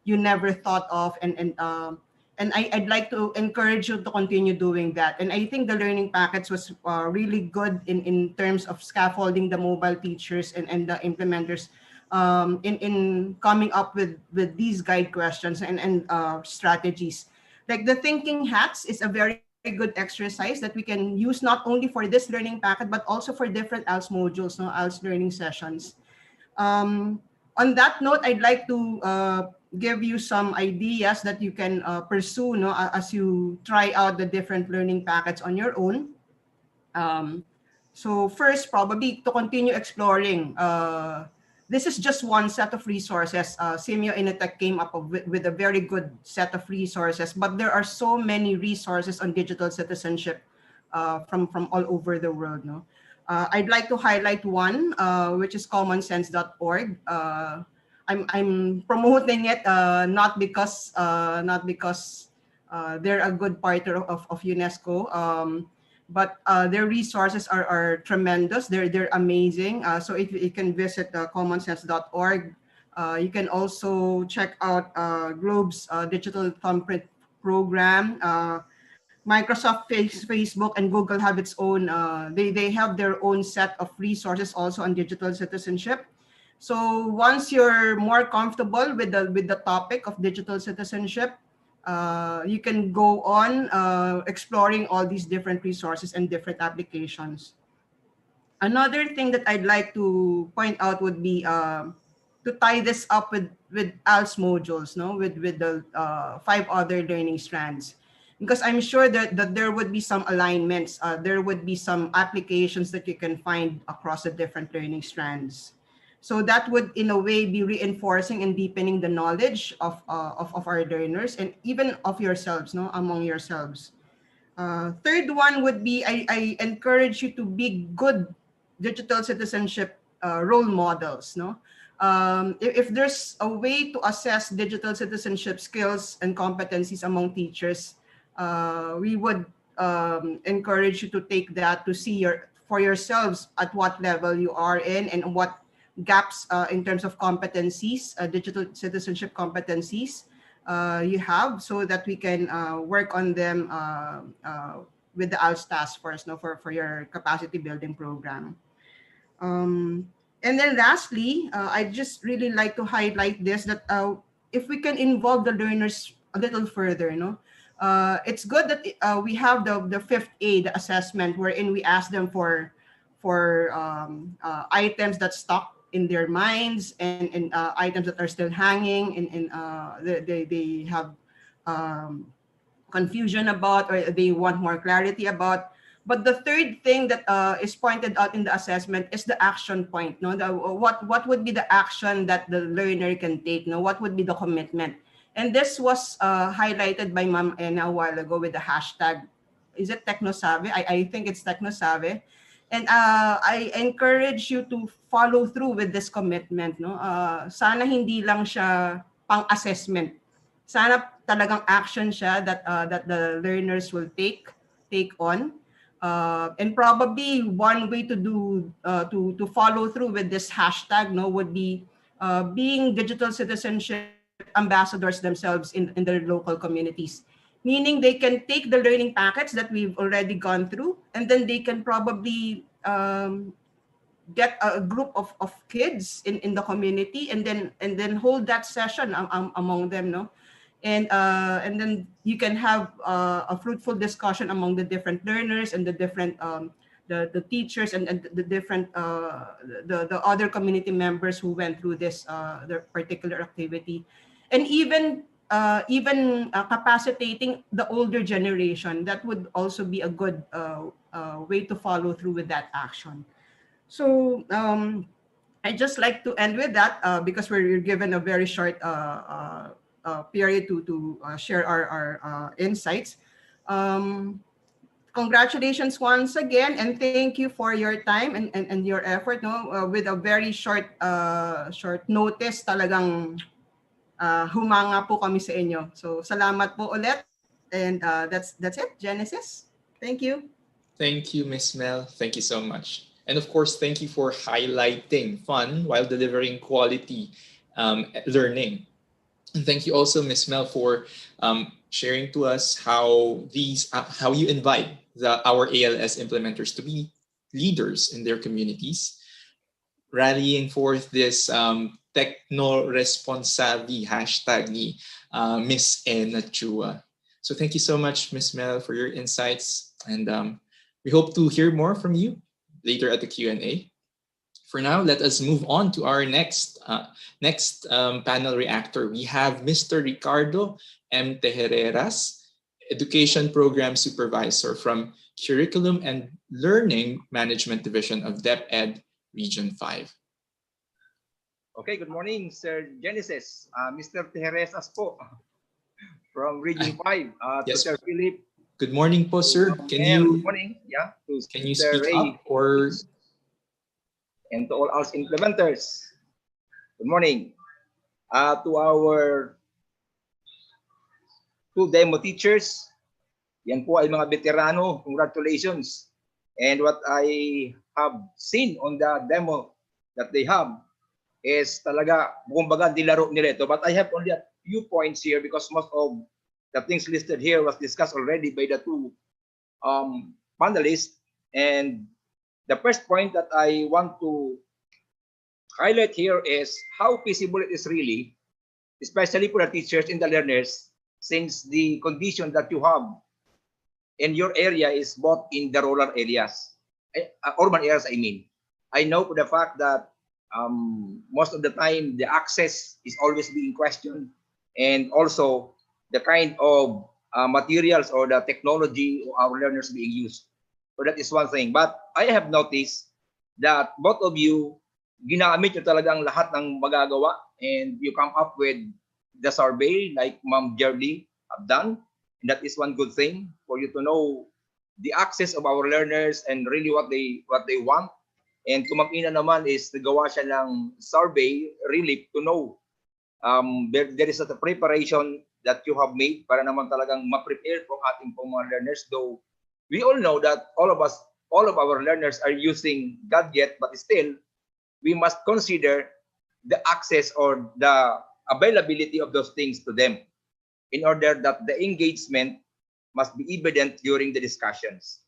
you never thought of, and I'd like to encourage you to continue doing that. And I think the learning packets was really good in terms of scaffolding the mobile teachers and the implementers in coming up with these guide questions and strategies. Like the thinking hats is a very good exercise that we can use not only for this learning packet, but also for different ALS modules, no, ALS learning sessions. Um, on that note, I'd like to give you some ideas that you can pursue, no, as you try out the different learning packets on your own. Um, so first, probably to continue exploring. This is just one set of resources. Simio Initech came up with a very good set of resources, but there are so many resources on digital citizenship from all over the world. No, I'd like to highlight one, which is commonsense.org. I'm promoting it not because they're a good partner of UNESCO. But their resources are tremendous. They're amazing. So if you can visit commonsense.org, you can also check out Globe's digital thumbprint program. Facebook, and Google have its own. They have their own set of resources also on digital citizenship. So once you're more comfortable with the topic of digital citizenship, you can go on exploring all these different resources and different applications. Another thing that I'd like to point out would be to tie this up with ALS modules, no, with the five other learning strands, because I'm sure that there would be some alignments, there would be some applications that you can find across the different learning strands. So that would, in a way, be reinforcing and deepening the knowledge of our learners and even of yourselves, no, among yourselves. Third one would be I encourage you to be good digital citizenship role models. No, if there's a way to assess digital citizenship skills and competencies among teachers, we would encourage you to take that to see for yourselves at what level you are in and what gaps in terms of competencies, digital citizenship competencies you have, so that we can work on them with the ALS task force, no, for your capacity building program. And then lastly, I just really like to highlight this, that if we can involve the learners a little further, it's good that we have the fifth A, the assessment, wherein we ask them for items that stuck in their minds, and items that are still hanging they have confusion about, or they want more clarity about. But the third thing that is pointed out in the assessment is the action point. No, what would be the action that the learner can take? No, what would be the commitment? And this was highlighted by Ma'am Ena a while ago with the hashtag. Is it TechnoSavvy? I think it's TechnoSavvy. And I encourage you to follow through with this commitment. No, sana hindi lang siya pang-assessment. Sana talagang action siya that the learners will take on. And probably one way to do to follow through with this hashtag, no, would be being digital citizenship ambassadors themselves in their local communities. Meaning they can take the learning packets that we've already gone through, and then they can probably get a group of kids in the community, and then hold that session among them, no, and then you can have a fruitful discussion among the different learners and the different the teachers and the different the other community members who went through this the particular activity, and even capacitating the older generation. That would also be a good way to follow through with that action. So I just like to end with that because we're given a very short period to share our insights. Congratulations once again, and thank you for your time and your effort. No, with a very short notice, talagang humanga po kami sa inyo. So salamat po ulit, and that's it, Genesis. Thank you. Thank you, Miss Mel. Thank you so much. And of course, thank you for highlighting fun while delivering quality learning. And thank you also, Miss Mel, for sharing to us how you invite our ALS implementers to be leaders in their communities, rallying forth this techno-responsabi hashtag ni Miss Ena Chua. So thank you so much, Miss Mel, for your insights, and we hope to hear more from you later at the Q&A. For now, let us move on to our next panel reactor. We have Mr. Ricardo M. Tejereras, Education Program Supervisor from Curriculum and Learning Management Division of DepEd Region 5. Okay, good morning, Sir Genesis. Mr. Tejeresas po from Region 5. Yes. To Sir Philip. Good morning po, sir. Good morning. Yeah. Can you speak up or... And to all ALS implementers, good morning. To our two demo teachers, yan po ay mga veterano, congratulations. And what I have seen on the demo that they have is talaga, kumbaga, dilaro nila ito. But I have only a few points here because most of the things listed here was discussed already by the two panelists. And the first point that I want to highlight here is how feasible it is really, especially for the teachers and the learners, since the condition that you have in your area is both in the rural areas, urban areas, I mean. I know for the fact that most of the time the access is always being questioned, and also the kind of materials or the technology of our learners being used. So that is one thing. But I have noticed that both of you, ginamit nyo talagang lahat ng magagawa, and you come up with the survey like Ma'am Jerly have done. And that is one good thing for you to know the access of our learners and really what they want. And tumangina naman is nagawa siya ng survey really to know there is a preparation that you have made para naman talagang ma-prepare po ating pong mga learners. Though we all know that all of our learners are using gadget, but still we must consider the access or the availability of those things to them in order that the engagement must be evident during the discussions.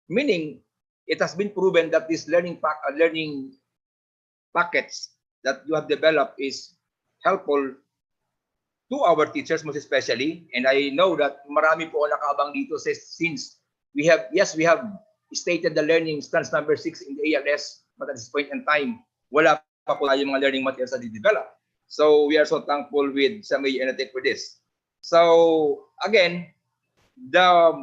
Meaning, it has been proven that these learning packets that you have developed is helpful to our teachers most especially. And I know that marami po nakaabang dito since we have stated the learning stance number 6 in the ALS, but at this point in time, wala pa po tayong mga learning materials na di-develop. So we are so thankful with Samay Enetic for this. So again, the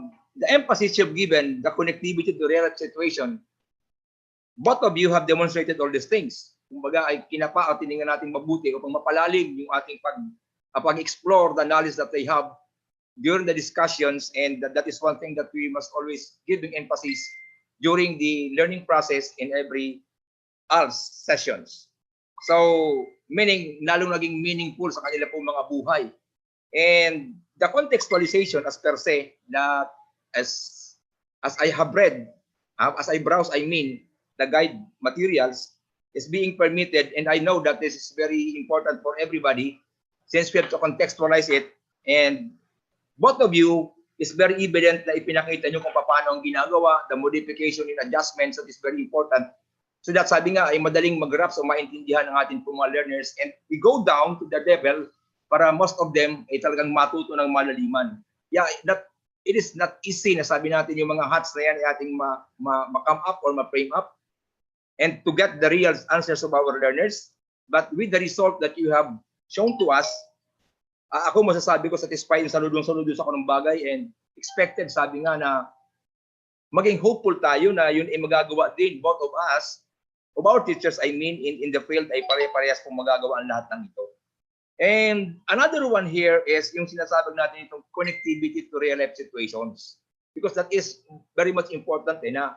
emphasis you've given, the connectivity to real situation, both of you have demonstrated all these things. Kumbaga ay kinapa at tiningnan natin mabuti upang mapalalim yung ating pag-explore the knowledge that they have during the discussions, and that is one thing that we must always give emphasis during the learning process in every ALS sessions. So, meaning, lalong naging meaningful sa kanila pong mga buhay. And the contextualization as per se, that as I have read, as I browse, I mean, the guide materials is being permitted, and I know that this is very important for everybody since we have to contextualize it. And both of you is very evident na ipinakita nyo kung paano ang ginagawa, the modification and adjustments that is very important. So that sabi nga ay madaling mag-grasp o maintindihan ng ating mga learners, and we go down to the level para most of them ay talagang matuto ng malaliman. Yeah, that it is not easy na sabi natin yung mga hats na yan ay ating ma-come up or ma-frame up and to get the real answers of our learners. But with the result that you have shown to us, ako masasabi ko satisfied sa saludo sa kanong bagay, and expected sabi nga na maging hopeful tayo na yun ay magagawa din both of us, of our teachers, I mean, in the field ay pare-parehas kung magagawa ang lahat ng ito. And another one here is yung sinasabi natin itong connectivity to real life situations, because that is very much important na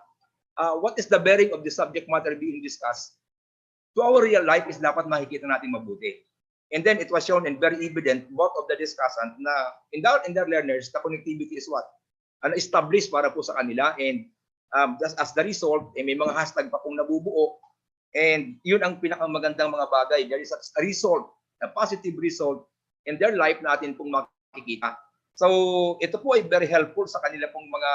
what is the bearing of the subject matter being discussed to our real life is dapat makikita natin mabuti. And then it was shown and very evident both of the discussant na in their learners, the connectivity is what? Established para po sa kanila, and as the result, may mga hashtag pa pong nabubuo, and yun ang pinakamagandang mga bagay. There is a result, a positive result in their life natin pong makikita. So ito po ay very helpful sa kanila pong mga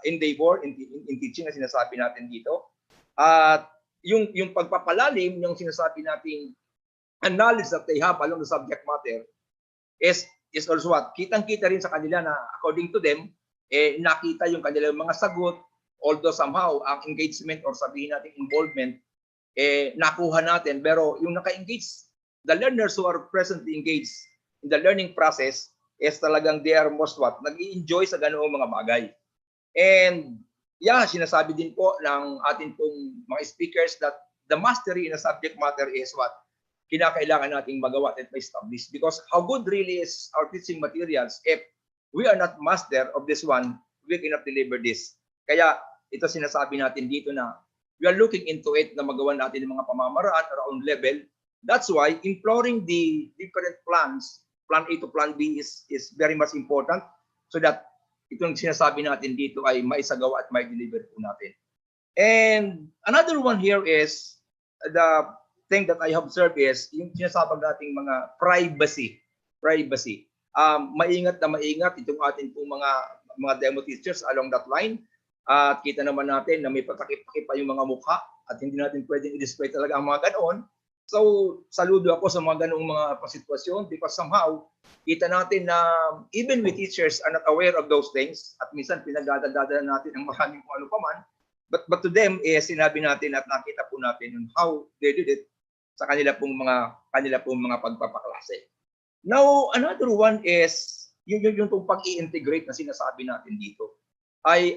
endeavor in teaching na sinasabi natin dito. At yung pagpapalalim yung sinasabi nating knowledge that they have along the subject matter is also what? Kitang-kita rin sa kanila na according to them, nakita yung kanilang mga sagot, although somehow ang engagement or sabihin natin involvement, nakuha natin. Pero yung naka-engage, the learners who are presently engaged in the learning process is talagang they are most what? Nag-i-enjoy sa ganoong mga bagay. And yeah, sinasabi din po ng ating pong mga speakers that the mastery in a subject matter is what? Kinakailangan nating magawa at ma-establish, because how good really is our teaching materials if we are not master of this one, we cannot deliver this. Kaya ito sinasabi natin dito na we are looking into it na magawa natin ng mga pamamaraan around level. That's why imploring the different plans, plan A to plan B is very much important, so that itong sinasabi natin dito ay maisagawa at mai-deliver po natin. And another one here is the thing that I observed is yung sinasabi nating mga privacy. Maingat na maingat itong ating pong mga demo teachers along that line. At kita naman natin na may patakip-takip pa yung mga mukha at hindi natin pwedeng i-display talaga ang mga ganoon. So, saludo ako sa mga ganoong mga sitwasyon, because somehow kita natin na even we teachers are not aware of those things, at minsan pinagdadadala natin ang maraming kung ano pa man. But to them, sinabi natin at nakita po natin yung how they did it sa kanila pong mga pagpapaklase. Now, another one is yung pag-i-integrate na sinasabi natin dito. I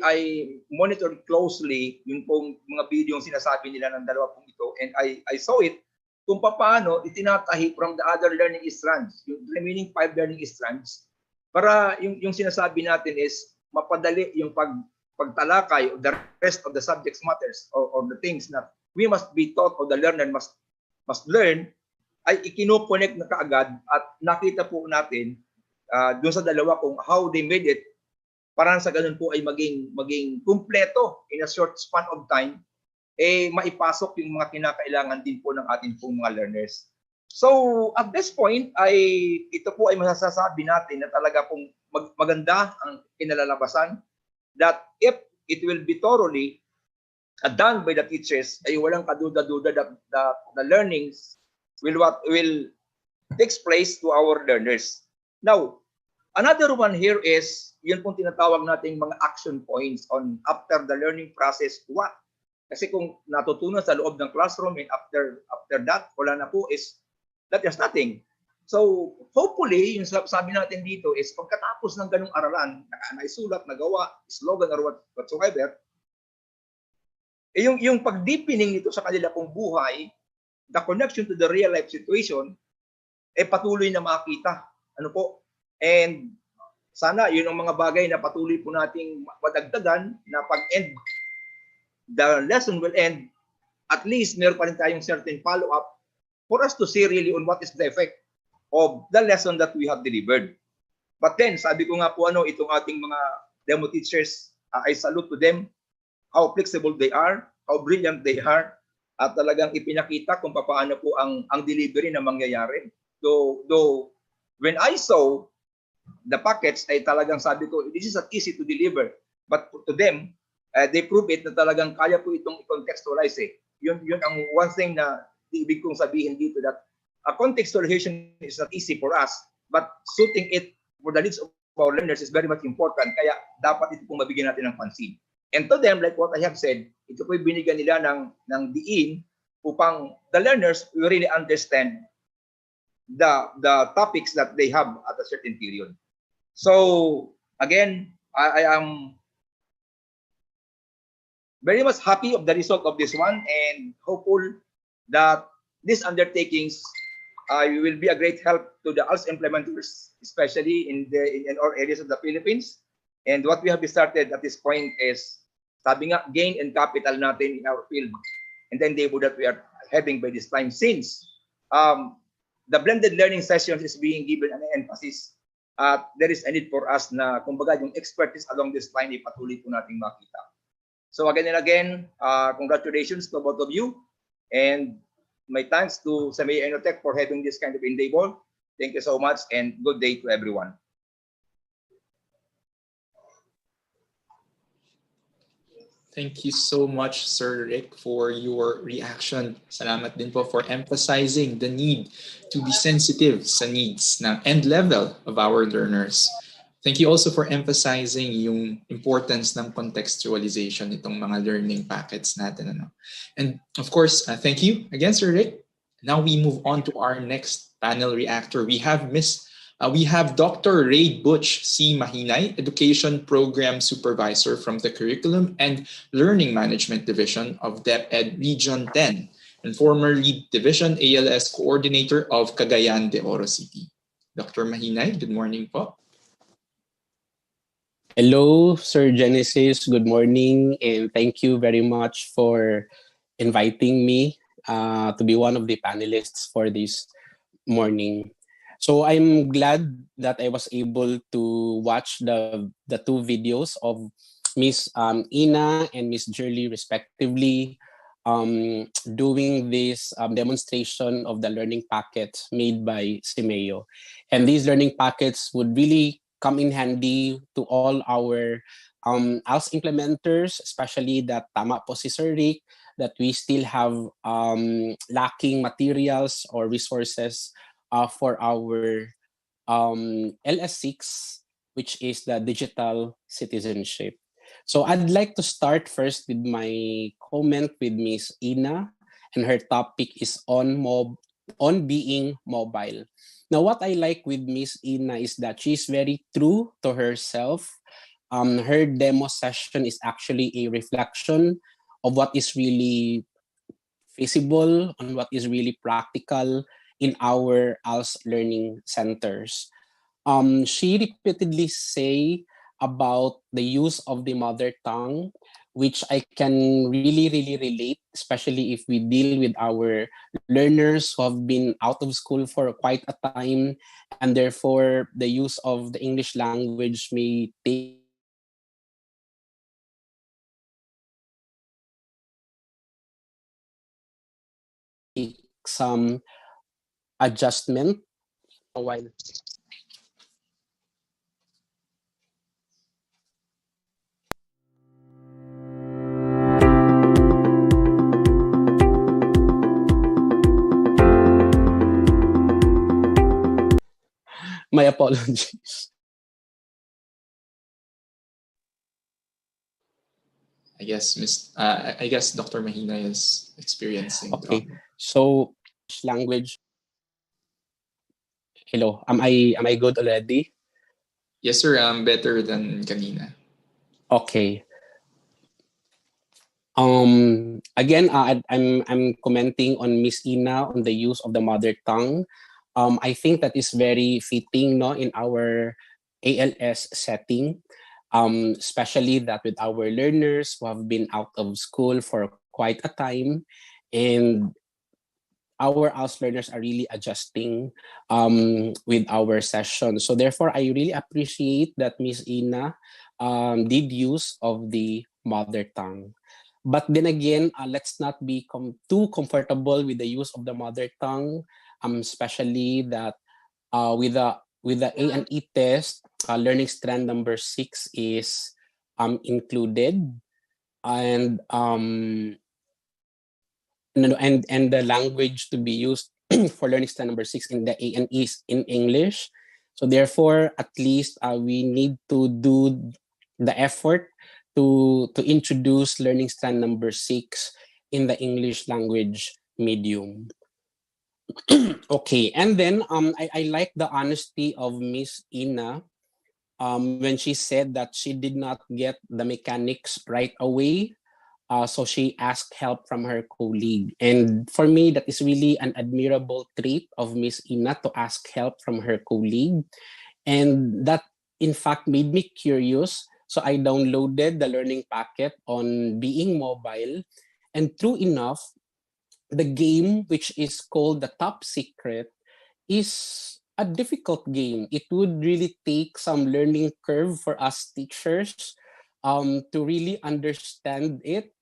monitored closely yung pong mga video yung sinasabi nila ng dalawa pong ito, and I saw it kung paano itinatahi from the other learning strands, yung remaining 5 learning strands, para yung sinasabi natin is mapadali yung pagtalakay of the rest of the subject matters or the things na we must be taught or the learner must learn, ay ikino-connect na kaagad at nakita po natin doon sa dalawa kung how they made it para sa ganun po ay maging kumpleto in a short span of time, maipasok yung mga kinakailangan din po ng ating pong mga learners. So at this point ay ito po ay masasabi natin na talaga pong maganda ang kinalalabasan, that if it will be thoroughly done by the teachers, ay walang kaduda-duda that the learnings will takes place to our learners. Now, another one here is yun pong tinatawag nating mga action points on after the learning process, what? Kasi kung natutunan sa loob ng classroom and after that, wala na po, is that is nothing. So, hopefully, yung sabi natin dito is pagkatapos ng ganung aralan, naisulat, nagawa, slogan or whatsoever, yung pag-deepening nito sa kanila pong buhay, the connection to the real life situation, patuloy na makita. Ano po? And sana yun ang mga bagay na patuloy po nating madagdagan na pag-end, the lesson will end, at least meron pa rin tayong certain follow-up for us to see really on what is the effect of the lesson that we have delivered. But then, sabi ko nga po itong ating mga demo teachers, I salute to them, how flexible they are, how brilliant they are, at talagang ipinakita kung paano po ang delivery na mangyayari. Though when I saw the packets, ay talagang sabi ko, this is not easy to deliver. But to them, they prove it na talagang kaya po itong i-contextualize. Yun ang one thing na ibig kong sabihin dito, that contextualization is not easy for us, but suiting it for the needs of our learners is very much important. Kaya dapat ito pong mabigyan natin ng pansin. And to them, like what I have said, ito po binigyan nila ng diin upang the learners will really understand the topics that they have at a certain period. So again, I am very much happy of the result of this one and hopeful that these undertakings will be a great help to the ALS implementers, especially in all areas of the Philippines. And what we have started at this point is sabi nga, gain and capital natin in our field and the endeavor that we are having by this time, since the blended learning sessions is being given an emphasis. There is a need for us na kumbaga yung expertise along this line ipatuloy po nating makita. So again and again, congratulations to both of you, and my thanks to Samay Enotech for having this kind of endeavor. Thank you so much and good day to everyone. Thank you so much, Sir Rick, for your reaction. Salamat din po for emphasizing the need to be sensitive sa needs ng end level of our learners. Thank you also for emphasizing yung importance ng contextualization nitong mga learning packets natin. And of course, thank you again, Sir Rick. Now we move on to our next panel reactor. We have Dr. Ray Butch C. Mahinay, Education Program Supervisor from the Curriculum and Learning Management Division of DepEd Region 10 and former Lead Division ALS Coordinator of Cagayan de Oro City. Dr. Mahinay, good morning po. Hello, Sir Genesis. Good morning, and thank you very much for inviting me to be one of the panelists for this morning. So I'm glad that I was able to watch the two videos of Miss Ina and Miss Jerly respectively doing this demonstration of the learning packets made by Simeo. And these learning packets would really come in handy to all our ALS implementers, especially that tama po si Sir Rick, that we still have lacking materials or resources for our LS6, which is the digital citizenship. So I'd like to start first with my comment with Miss Ina, and her topic is on being mobile. Now, what I like with Miss Ina is that she's very true to herself. Her demo session is actually a reflection of what is really feasible and what is really practical in our ALS learning centers. She repeatedly say about the use of the mother tongue, which I can really relate, especially if we deal with our learners who have been out of school for quite a time, and therefore the use of the English language may take some adjustment while my apologies. I guess Dr. Mahina is experiencing Okay, trouble. so language. Hello, am I good already? Yes, sir. Better than kanina. Okay. Again, I'm commenting on Miss Ina on the use of the mother tongue. I think that is very fitting, no, in our ALS setting, especially that with our learners who have been out of school for quite a time, and our ALS learners are really adjusting with our session. So therefore, I really appreciate that Miss Ina did use of the mother tongue. But then again, let's not be too comfortable with the use of the mother tongue, especially that with the A and E test, learning strand number 6 is included, and and the language to be used for learning strand number 6 in the A and E is in English. So therefore, at least we need to do the effort to introduce learning strand number 6 in the English language medium. Okay, and then I like the honesty of Miss Ina when she said that she did not get the mechanics right away. So she asked help from her colleague. And for me, that is really an admirable trait of Miss Ina to ask help from her colleague. And that, in fact, made me curious. So I downloaded the learning packet on Being Mobile. And true enough, the game, which is called the Top Secret, is a difficult game. It would really take some learning curve for us teachers to really understand it,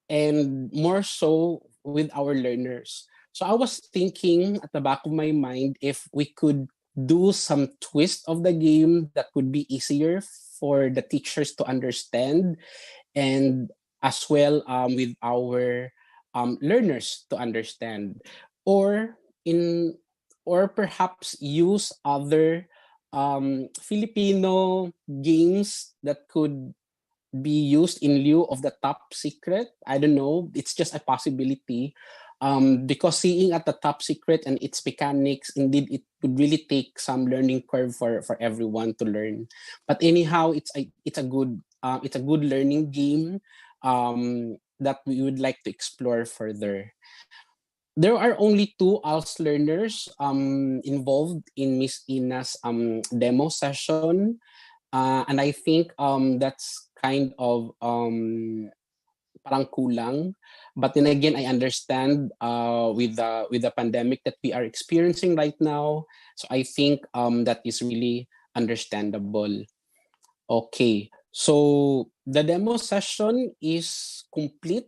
and more so with our learners. So I was thinking at the back of my mind if we could do some twist of the game that could be easier for the teachers to understand, and as well with our learners to understand, or in or perhaps use other Filipino games that could be used in lieu of the top secret. I don't know. It's just a possibility. Because seeing at the top secret and its mechanics, indeed, it would really take some learning curve for everyone to learn. But anyhow, it's a good learning game that we would like to explore further. There are only two ALS learners involved in Miss Ina's demo session. And I think that's kind of parang kulang. But then again, I understand with the pandemic that we are experiencing right now. So I think that is really understandable. Okay, so the demo session is complete.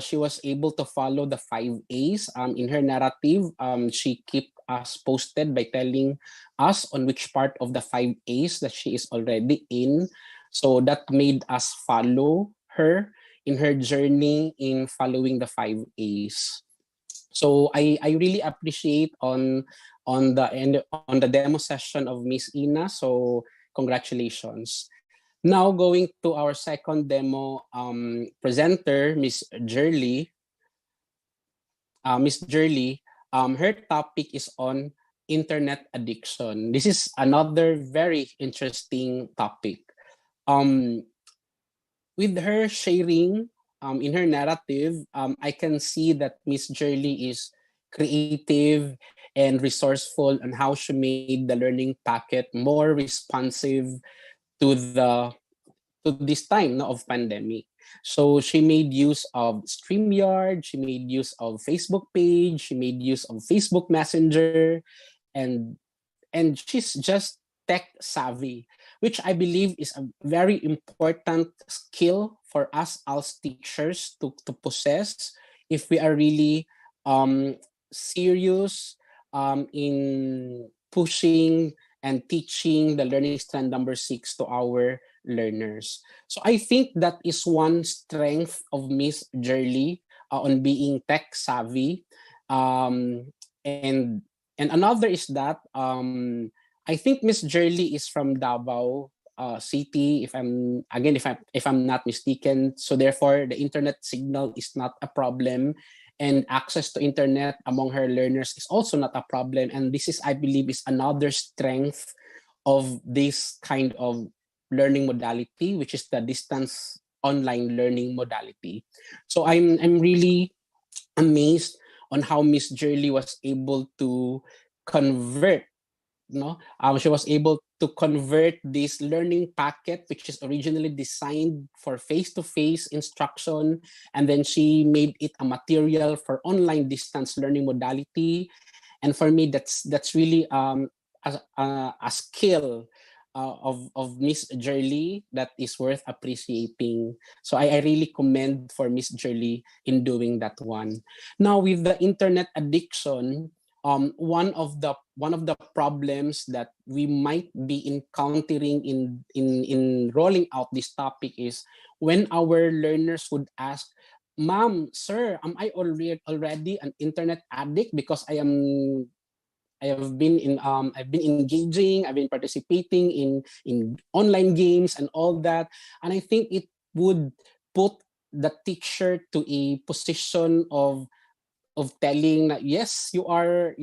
She was able to follow the 5 A's. In her narrative, she kept us posted by telling us on which part of the 5 A's that she is already in. So that made us follow her in her journey in following the 5 A's. So I really appreciate on the demo session of Miss Ina. So congratulations. Now going to our second demo presenter, Miss Jerly. Miss Jerly, her topic is on internet addiction. This is another very interesting topic. Um, with her sharing in her narrative, I can see that Miss Jerly is creative and resourceful on how she made the learning packet more responsive to this time, no, of pandemic. So she made use of StreamYard, she made use of Facebook page, she made use of Facebook Messenger, and she's just tech savvy, which I believe is a very important skill for us as teachers to possess if we are really um, serious in pushing and teaching the learning strand number 6 to our learners. So I think that is one strength of Miss Jerly on being tech savvy. Um, and another is that I think Miss Jerly is from Davao City, if I'm not mistaken. So therefore, the internet signal is not a problem, and access to internet among her learners is also not a problem. And this is, I believe, is another strength of this kind of learning modality, which is the distance online learning modality. So I'm really amazed on how Miss Jerly was able to convert, no, she was able to convert this learning packet, which is originally designed for face-to-face instruction, and then she made it a material for online distance learning modality. And for me, that's really a skill of Miss Jerly that is worth appreciating. So I really commend for Miss Jerly in doing that one. Now with the internet addiction, one of the problems that we might be encountering in rolling out this topic is when our learners would ask, "Ma'am, sir, am I already an internet addict because I've been engaging, I've been participating in online games and all that." And I think it would put the teacher to a position of telling that yes, you are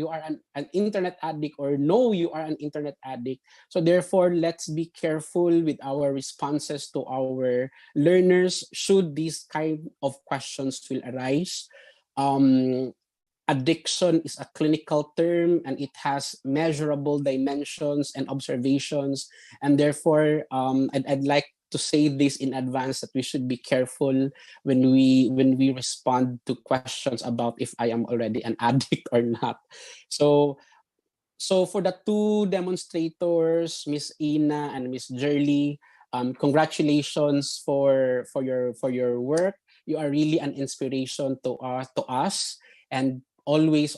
an internet addict, or no, you are an internet addict. So therefore, let's be careful with our responses to our learners should these kind of questions will arise. um, Addiction is a clinical term, and it has measurable dimensions and observations, and therefore I'd like to say this in advance that we should be careful when we respond to questions about if I am already an addict or not. So so for the two demonstrators, Miss Ina and Miss Jerly, congratulations for your work. You are really an inspiration to us, and always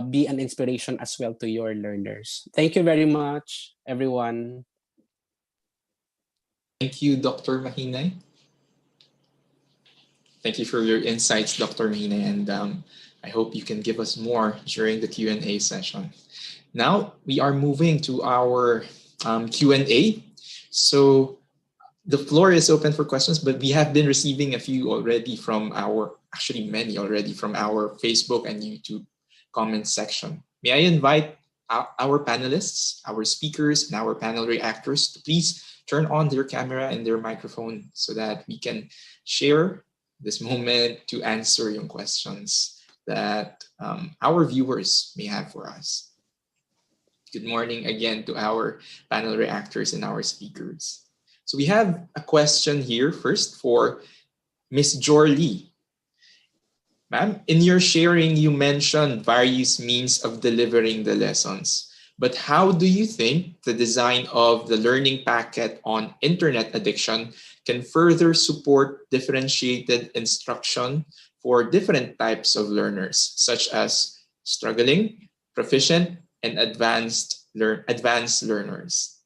be an inspiration as well to your learners. Thank you very much, everyone. Thank you, Dr. Mahinay. Thank you for your insights, Dr. Mahinay, and I hope you can give us more during the Q&A session. Now we are moving to our Q&A. So the floor is open for questions, but we have been receiving a few already from actually many already from our Facebook and YouTube comment section. May I invite our panelists, our speakers, and our panel reactors to please turn on their camera and their microphone so that we can share this moment to answer your questions that our viewers may have for us. Good morning again to our panel reactors and our speakers. So we have a question here first for Miss Jorly. Ma'am, in your sharing, you mentioned various means of delivering the lessons. But how do you think the design of the learning packet on internet addiction can further support differentiated instruction for different types of learners, such as struggling, proficient, and advanced learners?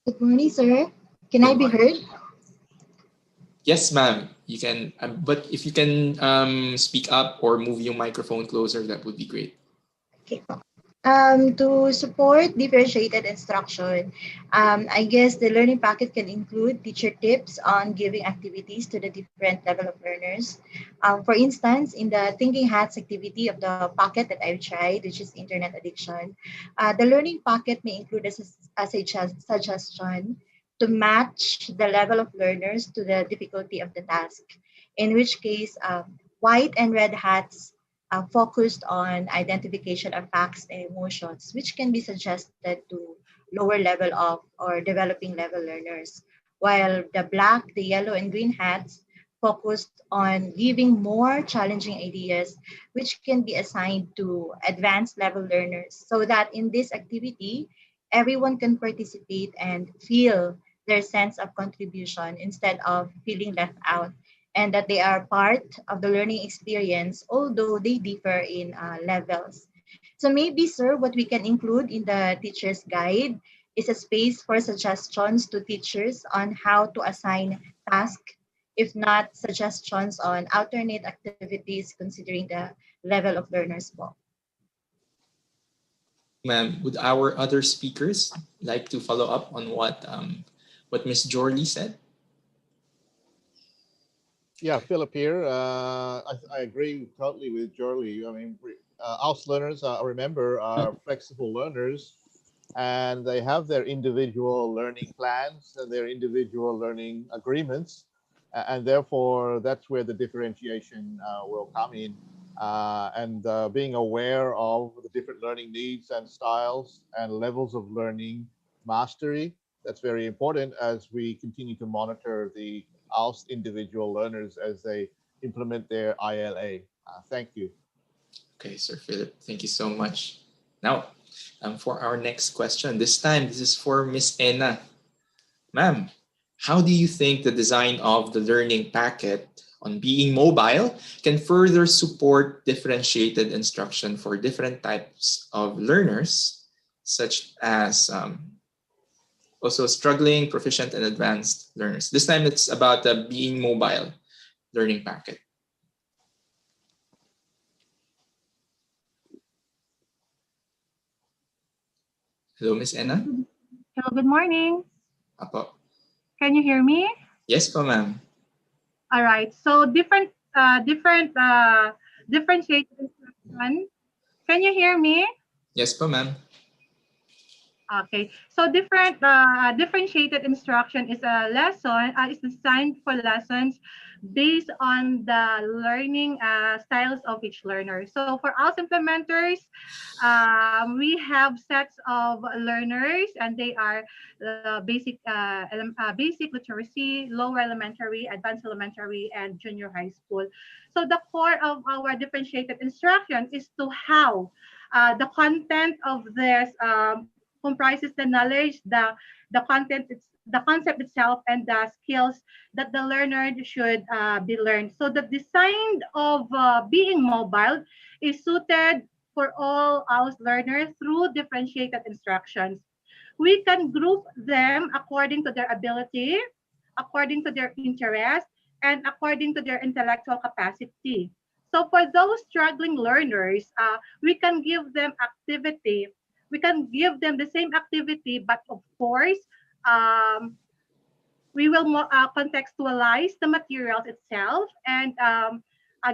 Good morning, sir. Can I Good be morning. heard? Yes, ma'am. You can, but if you can speak up or move your microphone closer, that would be great. Okay. To support differentiated instruction, I guess the learning packet can include teacher tips on giving activities to the different level of learners. For instance, in the Thinking Hats activity of the packet that I've tried, which is internet addiction, the learning packet may include a suggestion to match the level of learners to the difficulty of the task, in which case white and red hats focused on identification of facts and emotions, which can be suggested to lower level of or developing level learners. While the black, the yellow, and green hats focused on giving more challenging ideas, which can be assigned to advanced level learners, so that in this activity, everyone can participate and feel their sense of contribution instead of feeling left out, and that they are part of the learning experience, although they differ in levels. So maybe, sir, what we can include in the teacher's guide is a space for suggestions to teachers on how to assign tasks, if not suggestions on alternate activities considering the level of learners po. Ma'am, would our other speakers like to follow up on what Miss Jorley said? Yeah, Philip here. I agree totally with Jorley. I mean, ALS learners, remember, are flexible learners, and they have their individual learning plans and their individual learning agreements. And therefore, that's where the differentiation will come in. And being aware of the different learning needs and styles and levels of learning mastery, that's very important as we continue to monitor the ALS individual learners as they implement their ILA. Thank you. Okay, Sir Philip, thank you so much. Now, for our next question, this is for Miss Enna. Ma'am, how do you think the design of the learning packet on being mobile can further support differentiated instruction for different types of learners, such as also struggling, proficient, and advanced learners? This time it's about the being mobile learning packet. Hello, Miss Enna. Hello, good morning. Apo. Can you hear me? Yes po, ma'am. All right. So differentiated instruction. Can you hear me? Yes po, ma'am. Okay. So differentiated instruction is a lesson is designed for lessons based on the learning styles of each learner. So for us implementers, we have sets of learners, and they are basic literacy, lower elementary, advanced elementary, and junior high school. So the core of our differentiated instruction is to how the content of this comprises the knowledge, the concept itself, and the skills that the learner should be learned. So the design of being mobile is suited for all our learners through differentiated instructions. We can group them according to their ability, according to their interest, and according to their intellectual capacity. So for those struggling learners, we can give them activity. We can give them the same activity, but of course, um, we will contextualize the materials itself and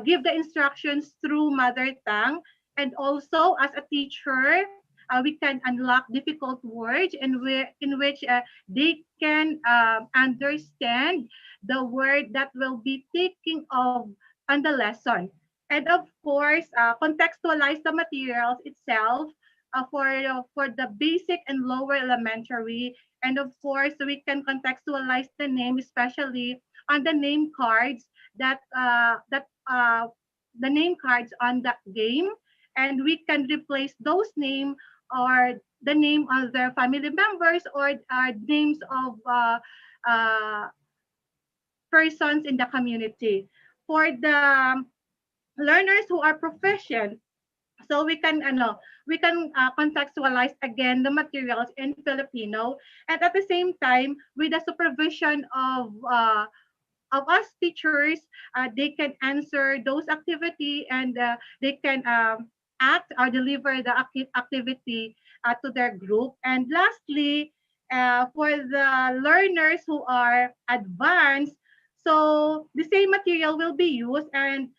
give the instructions through mother tongue. And also, as a teacher, we can unlock difficult words in which they can understand the word that will be taking of on the lesson. And of course, contextualize the materials itself for the basic and lower elementary. And of course, we can contextualize the name, especially on the name cards the name cards on that game, and we can replace those name or the name of their family members or names of persons in the community. For the learners who are proficient, so we can contextualize again the materials in Filipino, and at the same time with the supervision of us teachers, they can answer those activity, and they can act or deliver the activity to their group. And lastly, for the learners who are advanced, so the same material will be used, and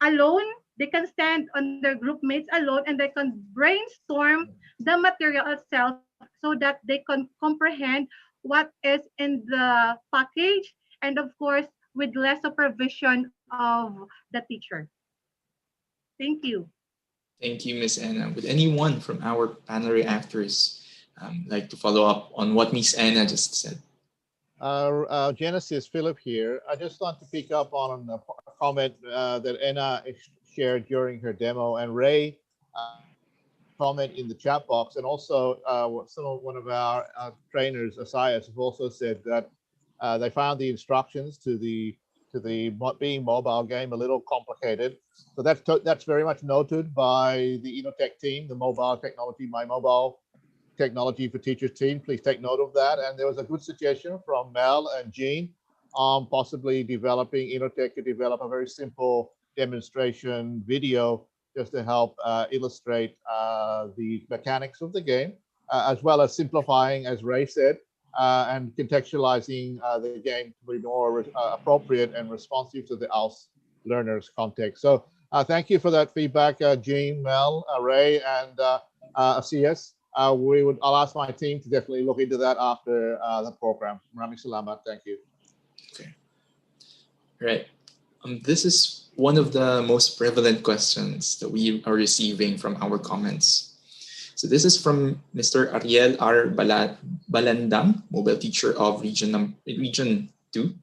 alone they can stand on their group mates alone, and they can brainstorm the material itself so that they can comprehend what is in the package, and of course with less supervision of the teacher. Thank you. Thank you. Thank you, Miss Anna. Would anyone from our panel reactors like to follow up on what Miss Anna just said? Genesis, Philip here. I just want to pick up on a comment that Anna shared during her demo, and Ray comment in the chat box, and also one of our trainers, Asias, have also said that they found the instructions to the being mobile game a little complicated. So that's very much noted by the Innotech team, the mobile technology, my mobile technology for teachers team. Please take note of that. And there was a good suggestion from Mel and Jean on possibly developing, Innotech could develop a very simple demonstration video just to help illustrate the mechanics of the game, as well as simplifying, as Ray said, and contextualizing the game to be more appropriate and responsive to the ALS learners' context. So thank you for that feedback, Jean, Mel, Ray, and Asias. I'll ask my team to definitely look into that after the program. Maraming salamat. Thank you. Okay. Right. This is one of the most prevalent questions that we are receiving from our comments. So this is from Mr. Ariel R. Balandang, mobile teacher of Region 2.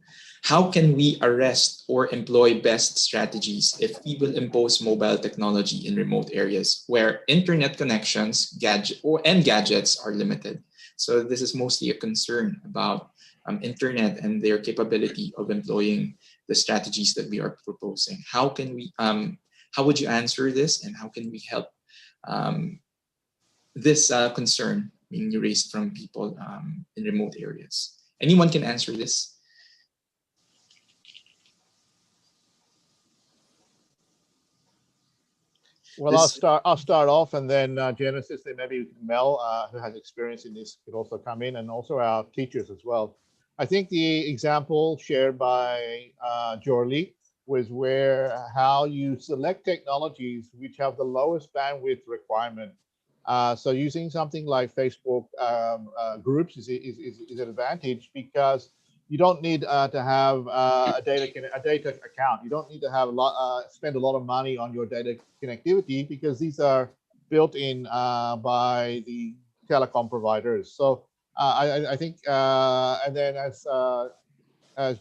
How can we arrest or employ best strategies if we will impose mobile technology in remote areas where internet connections and gadgets are limited? So this is mostly a concern about internet and their capability of employing the strategies that we are proposing. How can we? How would you answer this, and how can we help this concern being raised from people in remote areas? Anyone can answer this. Well, I'll start off, and then Genesis, and maybe Mel, who has experience in this, could also come in, and also our teachers as well. I think the example shared by Jorli was how you select technologies which have the lowest bandwidth requirement. So using something like Facebook groups is an advantage, because you don't need to have a data account. You don't need to have spend a lot of money on your data connectivity, because these are built in by the telecom providers. So I think, and then as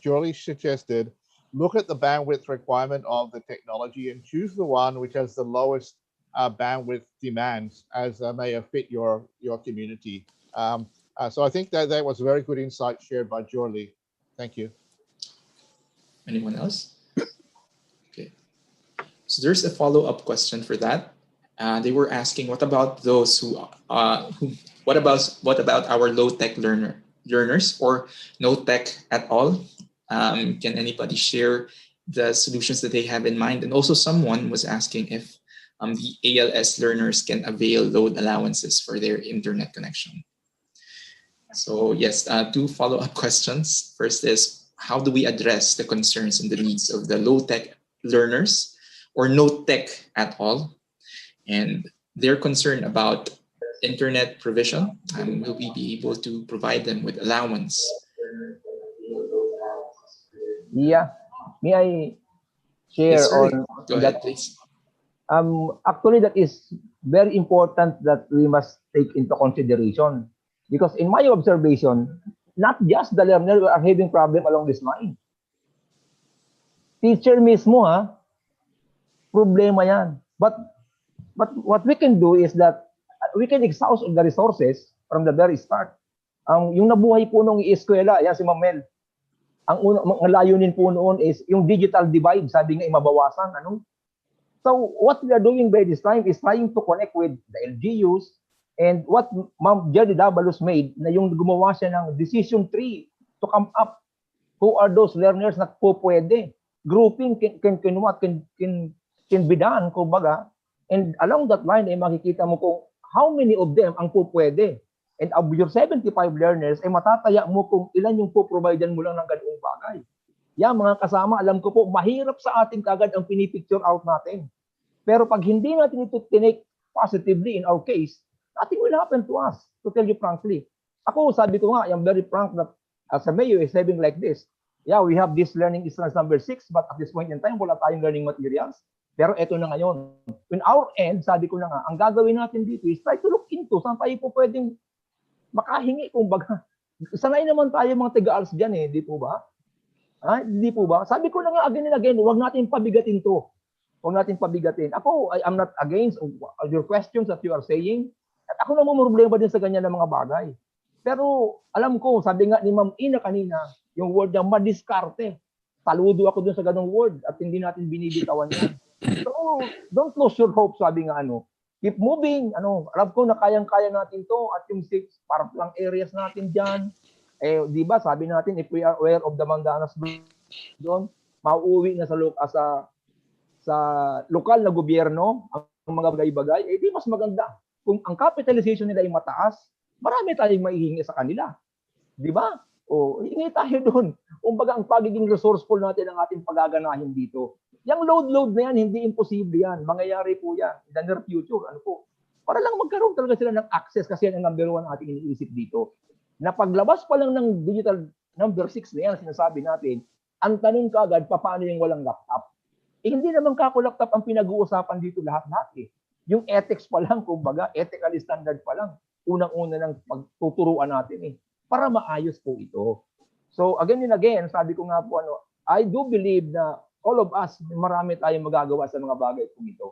Jorli suggested, look at the bandwidth requirement of the technology and choose the one which has the lowest bandwidth demands, as may fit your community. So I think that was a very good insight shared by Jorli. Thank you. Anyone else? Okay. So there's a follow-up question for that. They were asking, what about those what about our low-tech learners or no tech at all? Can anybody share the solutions that they have in mind? And also someone was asking if the ALS learners can avail load allowances for their internet connection. So yes, two follow-up questions. First is, how do we address the concerns and the needs of the low-tech learners or no tech at all? And they're concerned about internet provision, and will we be able to provide them with allowance? Yeah, may I share Yes, sir. on Go ahead, please. Actually, that is very important that we must take into consideration, because in my observation, not just the learner are having problem along this line. Teacher mismo, problema yan. But what we can do is that we can exhaust the resources from the very start. Yung nabuhay po nung eskwela, yan si Ma'am Mel, ang layunin po noon is yung digital divide, sabi nga, mabawasan. So what we are doing by this time is trying to connect with the LGUs, and what Ma'am Jerry Dabalos made, na yung gumawa siya ng decision tree to come up who are those learners na po pwede. Grouping can be done, kumbaga. And along that line, makikita mo kung how many of them ang po pwede. And of your 75 learners, matataya mo kung ilan yung po providean mo lang ng ganoong bagay. Yan, mga kasama, alam ko po, mahirap sa ating kagad ang pinipicture out natin. Pero pag hindi natin ito tinake positively in our case, nothing will happen to us, to tell you frankly. Ako, sabi ko nga, I'm very frank that as a mayor is having like this. Yeah, we have this learning instance number 6, but at this point in time, wala tayong learning materials. Pero eto na ngayon. In our end, sabi ko na nga, ang gagawin natin dito is try to look into saan tayo po pwedeng makahingi, kumbaga. Sanay naman tayo mga taga-ALS dyan eh, di po ba? Hindi po ba? Sabi ko na nga again and again, huwag natin pabigatin to. Huwag natin pabigatin. Ako, I am not against your questions that you are saying. At ako naman problema din sa ganyan ng mga bagay. Pero alam ko, sabi nga ni Ma'am Ina kanina, yung word na madiskarte. Saludo ako dun sa ganong word at hindi natin binibitawan yan. So, don't lose your hope, sabi nga keep moving. Alam ko na kayang-kaya natin to at yung 6 para lang areas natin dyan. Di ba, sabi natin, if we are aware of the Mandanas doon, mauuwi na sa lokal na gobyerno ang mga bagay-bagay, di mas maganda. Kung ang capitalization nila ay mataas, marami tayong maihingi sa kanila. Di ba? Hingi tayo doon. Kumbaga, ang pagiging resourceful natin ang ating pagaganahin dito. Yung load na yan, hindi imposible yan. Mangyayari po yan in the near future. Para lang magkaroon talaga sila ng access kasi yan ang number 1 ating iniisip dito. Na paglabas pa lang ng digital number 6 na yan, sinasabi natin, ang tanong kaagad, paano yung walang laptop? Hindi naman kako-laptop ang pinag-uusapan dito lahat-lahat eh. Yung ethics pa lang, kumbaga, ethical standard pa lang, unang-una ng pagtuturuan natin eh. Para maayos po ito. So again and again, sabi ko nga po, I do believe na all of us, marami tayong magagawa sa mga bagay po ito.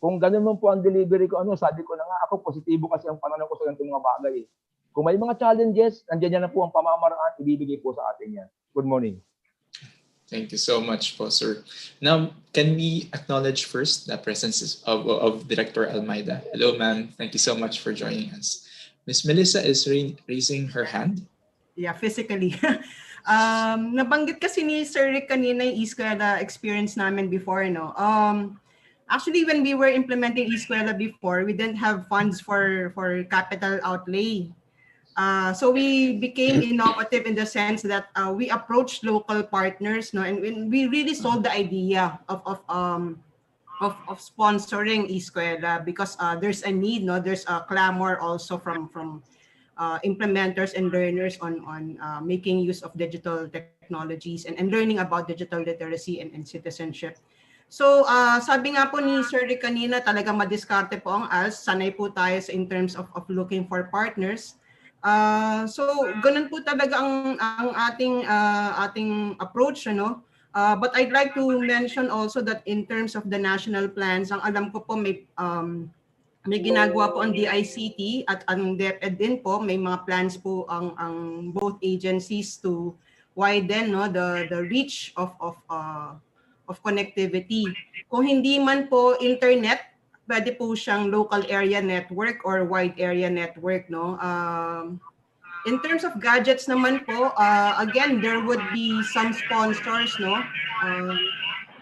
Kung ganun man po ang delivery ko, sabi ko na nga, ako positibo kasi ang pananaw ko sa ganitong mga bagay eh. Kung may mga challenges, nandiyan na po ang pamamaraan, ibibigay po sa atin yan. Good morning. Thank you so much po, sir. Now, can we acknowledge first the presence of Director Almeida? Hello, ma'am. Thank you so much for joining us. Ms. Melissa is raising her hand. Yeah, physically. Nabanggit kasi ni Sir Rick kanina yung e-eskwela experience namin before, Actually, when we were implementing e-eskwela before, we didn't have funds for capital outlay. So we became innovative in the sense that we approached local partners, and we really sold the idea of sponsoring e-eskwela because there's a need, there's a clamor also from implementers and learners on making use of digital technologies and learning about digital literacy and citizenship. So sabi nga po ni Sir Rick kanina, talaga madiskarte po ang ALS. Sanay po tayo in terms of looking for partners. So ganun po talaga ang ating approach, But I'd like to mention also that in terms of the national plans, ang alam ko po may ginagawa po ang DICT at ang DepEd din po, may mga plans po ang both agencies to widen the reach of connectivity. Kung hindi man po internet, pwede po siyang local area network or wide area network, In terms of gadgets naman po, again, there would be some sponsors,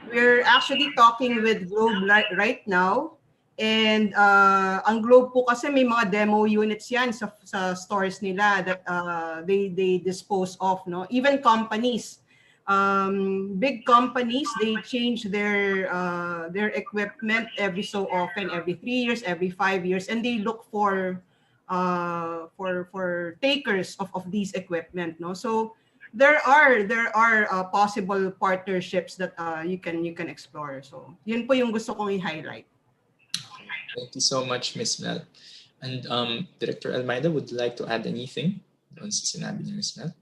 We're actually talking with Globe right now. And ang Globe po kasi may mga demo units yan sa stores nila that they dispose of, Even companies. Big companies, they change their equipment every so often, every 3 years, every 5 years, and they look for takers of these equipment, So there are possible partnerships that you can explore. So yun po yung gusto kong i-highlight. Thank you so much, Ms. Mel. And Director Almeida, would you like to add anything doon sa sinabi ni Ms. Mel?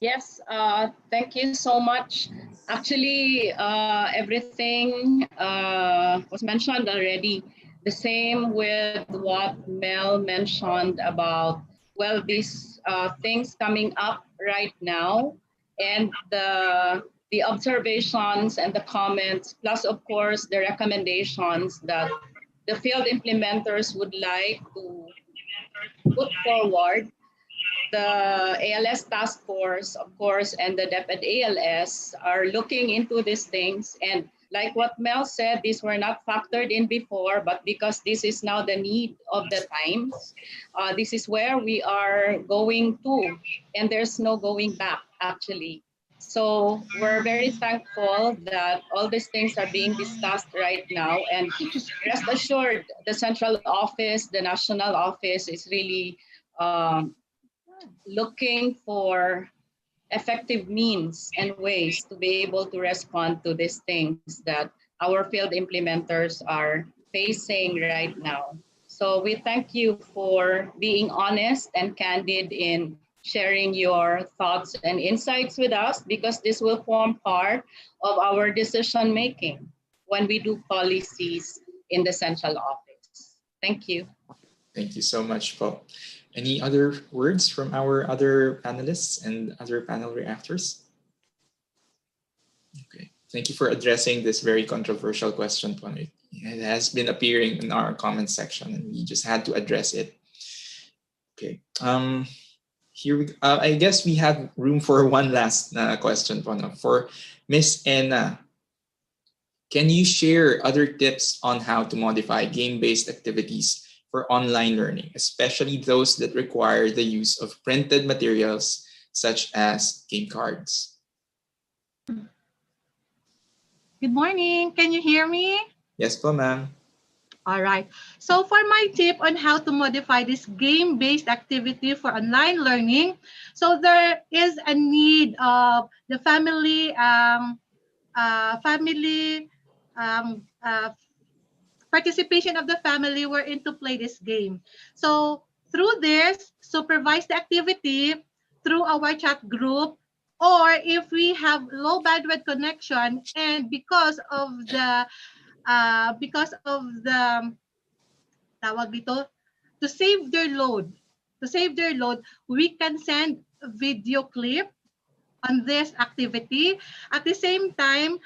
Yes, thank you so much. Actually, everything was mentioned already. The same with what Mel mentioned about, these things coming up right now, and the observations and the comments, plus of course the recommendations that the field implementers would like to put forward. The ALS task force, of course, and the DepEd ALS are looking into these things. And like what Mel said, these were not factored in before, but because this is now the need of the times, this is where we are going to, and there's no going back, actually. So we're very thankful that all these things are being discussed right now. And rest assured, the central office, the national office is really looking for effective means and ways to be able to respond to these things that our field implementers are facing right now. So we thank you for being honest and candid in sharing your thoughts and insights with us, because this will form part of our decision making when we do policies in the central office. Thank you. Thank you so much, Paul. Any other words from our other panelists and other panel reactors? Okay. Thank you for addressing this very controversial question, Paul. It has been appearing in our comment section, and we just had to address it. Okay. I guess we have room for one last question, Pono. For Miss Anna, can you share other tips on how to modify game-based activities for online learning, especially those that require the use of printed materials such as game cards? Good morning. Can you hear me? Yes po, ma'am. All right. So for my tip on how to modify this game-based activity for online learning, so there is a need of the family participation of the family wherein to play this game. So through this, supervise the activity through our chat group, or if we have low bandwidth connection and because of the tawag dito, to save their load, we can send a video clip on this activity. At the same time,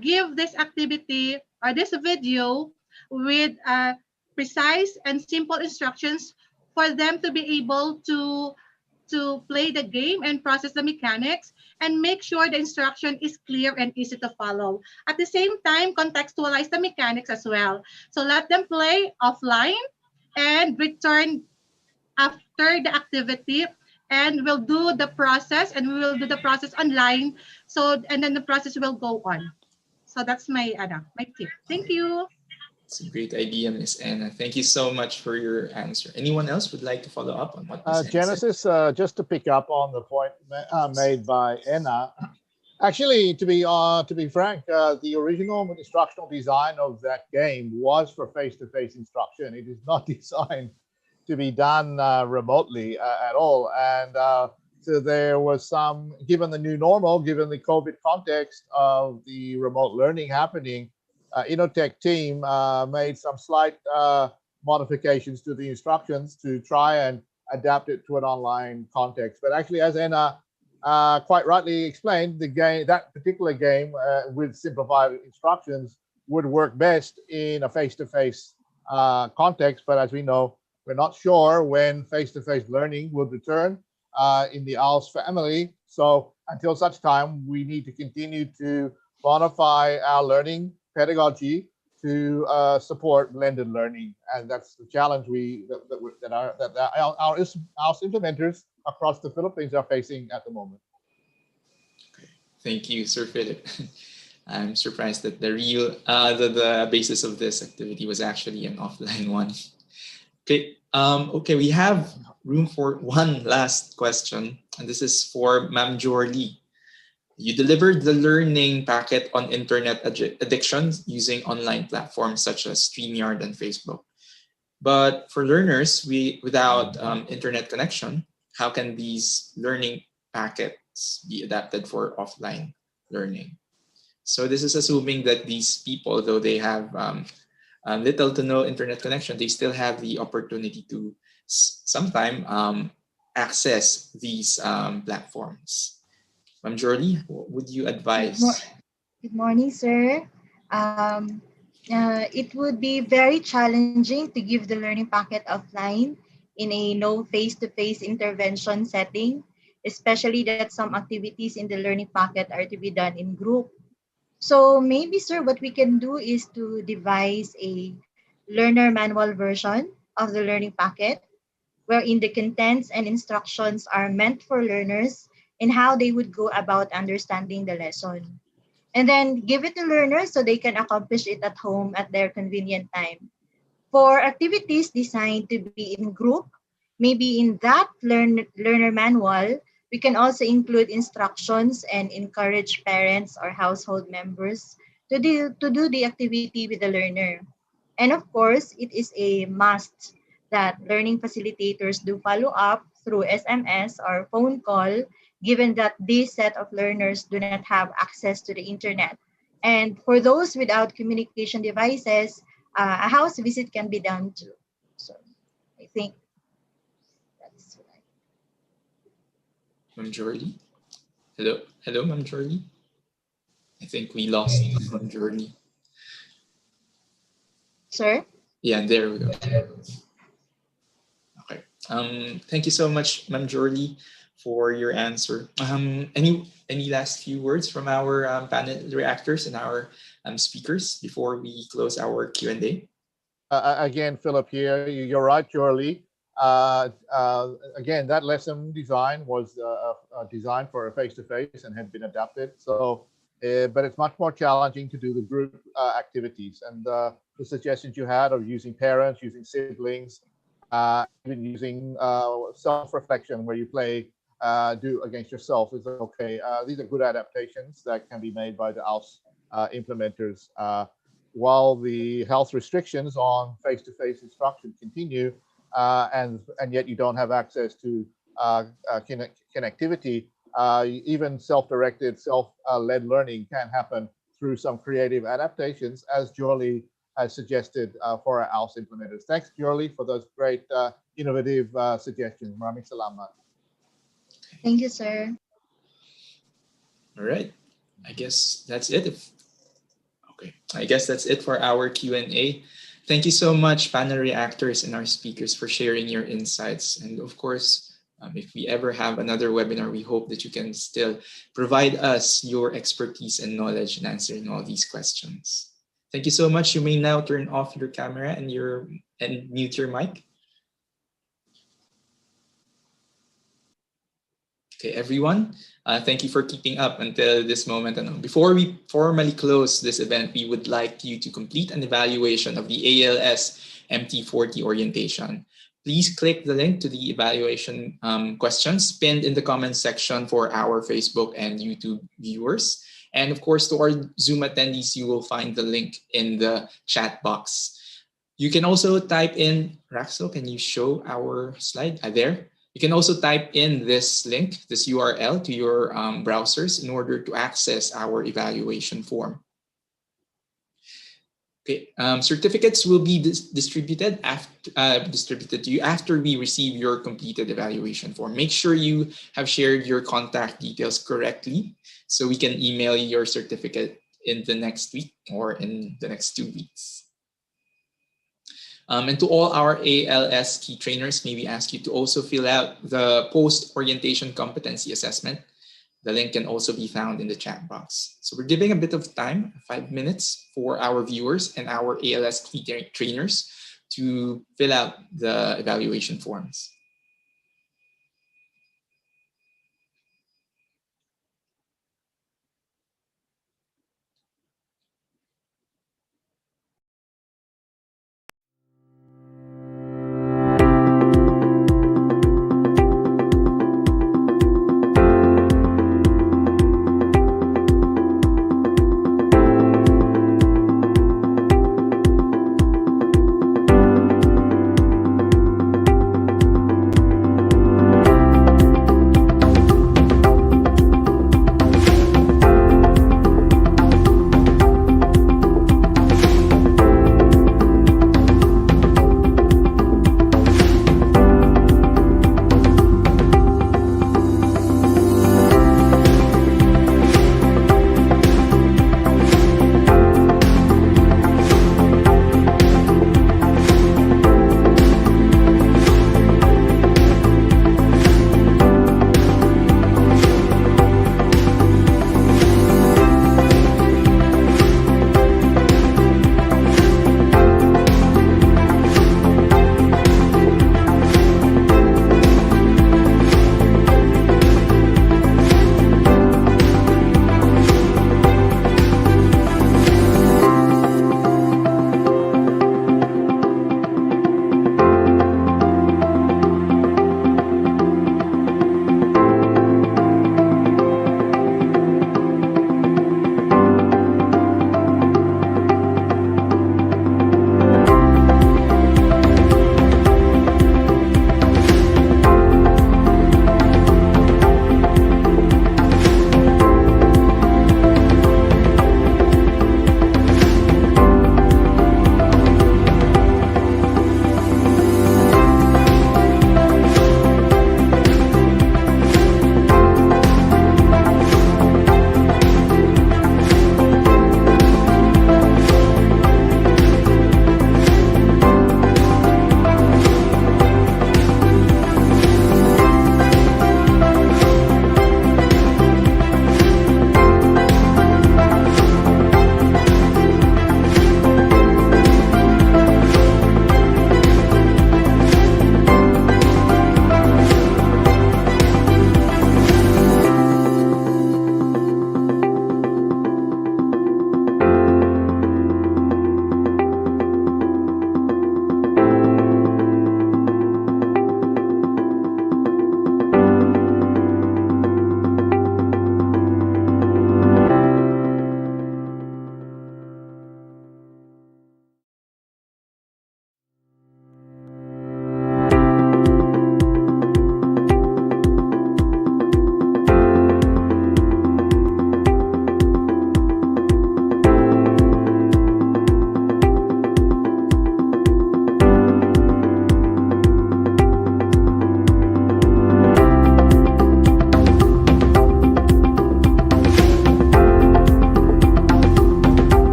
give this activity or this video with precise and simple instructions for them to be able to play the game and process the mechanics, and make sure the instruction is clear and easy to follow. At the same time, contextualize the mechanics as well. So let them play offline and return after the activity, and we'll do the process, and we will do the process online. So, and then the process will go on. So that's my tip. Thank you. It's a great idea, Miss Anna. Thank you so much for your answer. Anyone else would like to follow up on what Miss Anna Genesis, said? just to pick up on the point made by Anna, actually, to be frank, the original instructional design of that game was for face-to-face instruction. It is not designed to be done remotely at all. And so there was some, given the new normal, given the COVID context of the remote learning happening, Innotech team made some slight modifications to the instructions to try and adapt it to an online context. But actually, as Anna quite rightly explained, the game, that particular game with simplified instructions would work best in a face-to-face context. But as we know, we're not sure when face-to-face learning will return in the ALS family. So until such time, we need to continue to modify our learning pedagogy to support blended learning, and that's the challenge our ALS implementers across the Philippines are facing at the moment. Okay. Thank you, Sir Philip. I'm surprised that the basis of this activity was actually an offline one. Okay. Okay, we have room for one last question, and this is for Ma'am Jorly. You delivered the learning packet on internet addictions using online platforms such as StreamYard and Facebook. But for learners without internet connection, how can these learning packets be adapted for offline learning? So this is assuming that these people, though they have little to no internet connection, they still have the opportunity to sometime access these platforms. Ma'am Jordy, what would you advise? Good morning, sir. It would be very challenging to give the learning packet offline in a no face-to-face intervention setting, especially that some activities in the learning packet are to be done in group. So maybe, sir, what we can do is to devise a learner manual version of the learning packet, wherein the contents and instructions are meant for learners and how they would go about understanding the lesson. And then give it to learners so they can accomplish it at home at their convenient time. For activities designed to be in group, maybe in that learner manual, We can also include instructions and encourage parents or household members to do the activity with the learner. And of course, it is a must that learning facilitators do follow up through SMS or phone call, given that this set of learners do not have access to the internet. And for those without communication devices, a house visit can be done too. So I think that's what Ma'am Jordy? Hello? Hello, Ma'am Jordy? I think we lost Ma'am Jordy. Sir? Yeah, there we go. Okay. Thank you so much, Ma'am Jordy, for your answer. Any last few words from our panel reactors and our speakers before we close our Q&A? Again, Philip here, you're right, Jorly. Again, that lesson design was designed for a face-to-face and had been adapted. So, but it's much more challenging to do the group activities. And the suggestions you had of using parents, using siblings, even using self-reflection where you play do against yourself is okay. These are good adaptations that can be made by the ALS implementers. While the health restrictions on face-to-face instruction continue, and yet you don't have access to connectivity, even self-directed, self-led learning can happen through some creative adaptations, as Jorly has suggested for our ALS implementers. Thanks, Jorly, for those great innovative suggestions. Maraming salamat. Thank you, sir. All right. I guess that's it. Okay. I guess that's it for our Q&A. Thank you so much, panel reactors and our speakers, for sharing your insights. And of course, if we ever have another webinar, we hope that you can still provide us your expertise and knowledge in answering all these questions. Thank you so much. You may now turn off your camera and mute your mic. Okay, everyone, thank you for keeping up until this moment. And before we formally close this event, we would like you to complete an evaluation of the ALS MT4T orientation. Please click the link to the evaluation questions pinned in the comments section for our Facebook and YouTube viewers. And of course, to our Zoom attendees, you will find the link in the chat box. You can also type in, Raxel, can you show our slide? There. You can also type in this link, this URL to your browsers in order to access our evaluation form. Okay, certificates will be distributed to you after we receive your completed evaluation form. Make sure you have shared your contact details correctly so we can email you your certificate in the next week or in the next 2 weeks. And to all our ALS key trainers, may we ask you to also fill out the post-orientation competency assessment. The link can also be found in the chat box. So we're giving a bit of time, 5 minutes, for our viewers and our ALS key trainers to fill out the evaluation forms.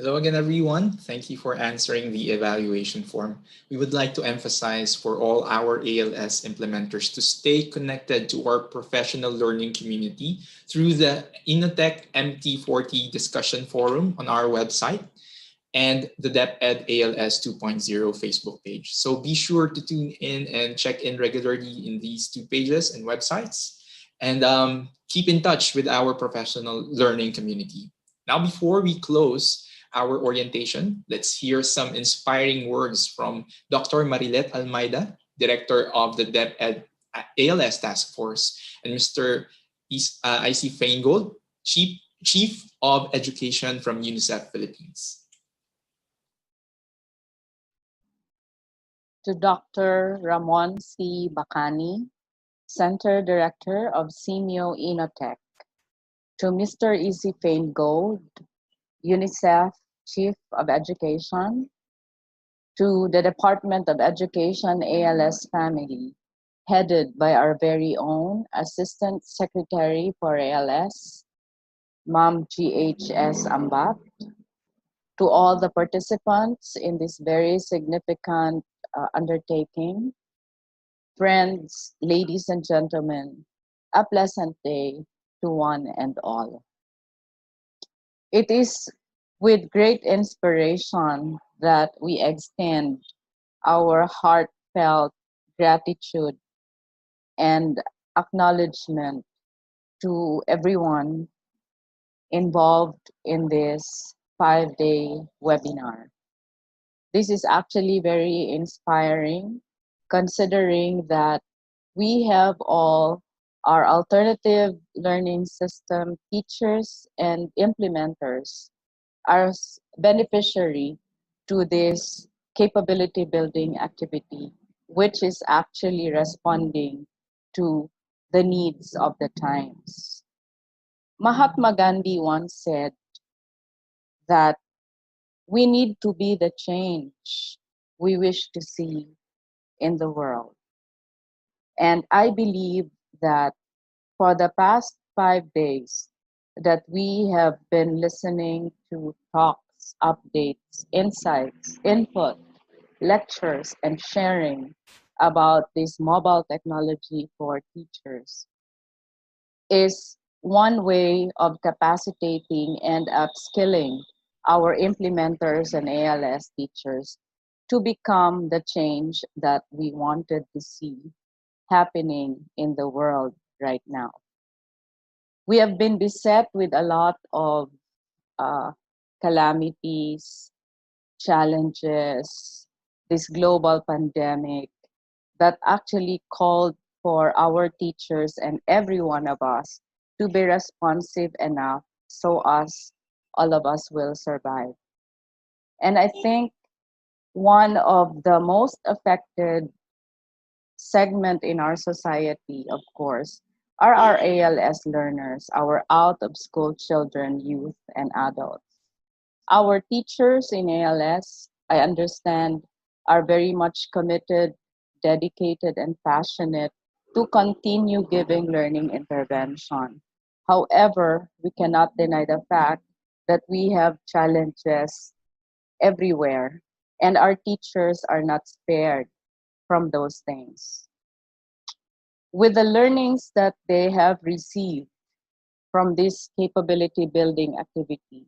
Hello again, everyone. Thank you for answering the evaluation form. We would like to emphasize for all our ALS implementers to stay connected to our professional learning community through the Innotech MT4T discussion forum on our website and the DepEd ALS 2.0 Facebook page. So be sure to tune in and check in regularly in these two pages and websites, and keep in touch with our professional learning community. Now, before we close our orientation, let's hear some inspiring words from Dr. Marilet Almeida, Director of the DepEd ALS Task Force, and Mr. IC Feingold, Chief of Education from UNICEF Philippines. To Dr. Ramon C. Bacani, Center Director of CMEO Innotech. To Mr. Easy Fane Gold, UNICEF Chief of Education. To the Department of Education ALS family, headed by our very own Assistant Secretary for ALS, Ma'am G.H.S. Ambat. To all the participants in this very significant undertaking, friends, ladies and gentlemen, a pleasant day to one and all. It is with great inspiration that we extend our heartfelt gratitude and acknowledgement to everyone involved in this 5-day webinar. This is actually very inspiring, considering that we have all our alternative learning system teachers and implementers as beneficiary to this capability building activity, which is actually responding to the needs of the times. Mahatma Gandhi once said that we need to be the change we wish to see in the world. And I believe that for the past 5 days that we have been listening to talks, updates, insights, input, lectures, and sharing about this mobile technology for teachers is one way of capacitating and upskilling our implementers and ALS teachers to become the change that we wanted to see happening in the world right now. We have been beset with a lot of calamities, challenges, this global pandemic that actually called for our teachers and every one of us to be responsive enough so us, all of us will survive. And I think one of the most affected segment in our society, of course, are our ALS learners, our out of school children, youth, and adults. Our teachers in ALS, I understand, are very much committed, dedicated, and passionate to continue giving learning intervention. However, we cannot deny the fact that we have challenges everywhere, and our teachers are not spared from those things. With the learnings that they have received from this capability building activity,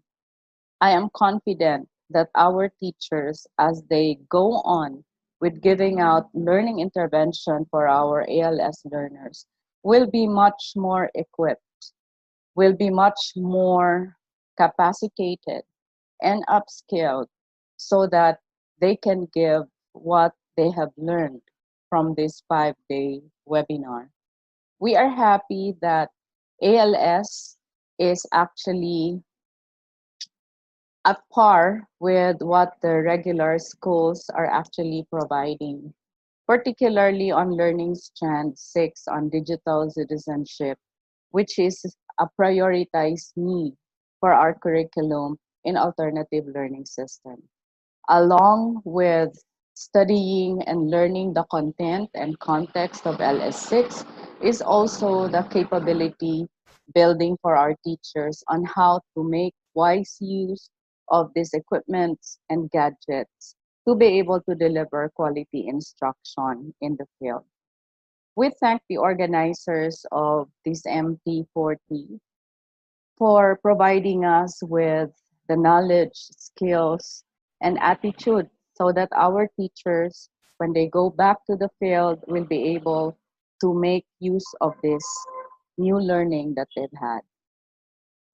I am confident that our teachers, as they go on with giving out learning intervention for our ALS learners, will be much more equipped, will be much more capacitated and upskilled so that they can give what they have learned from this 5-day webinar. We are happy that ALS is actually at par with what the regular schools are actually providing, particularly on Learning Strand 6 on digital citizenship, which is a prioritized need for our curriculum in alternative learning system. Along with studying and learning the content and context of LS6 is also the capability building for our teachers on how to make wise use of these equipments and gadgets to be able to deliver quality instruction in the field. We thank the organizers of this MT4T for providing us with the knowledge, skills, and attitude so that our teachers, when they go back to the field, will be able to make use of this new learning that they've had.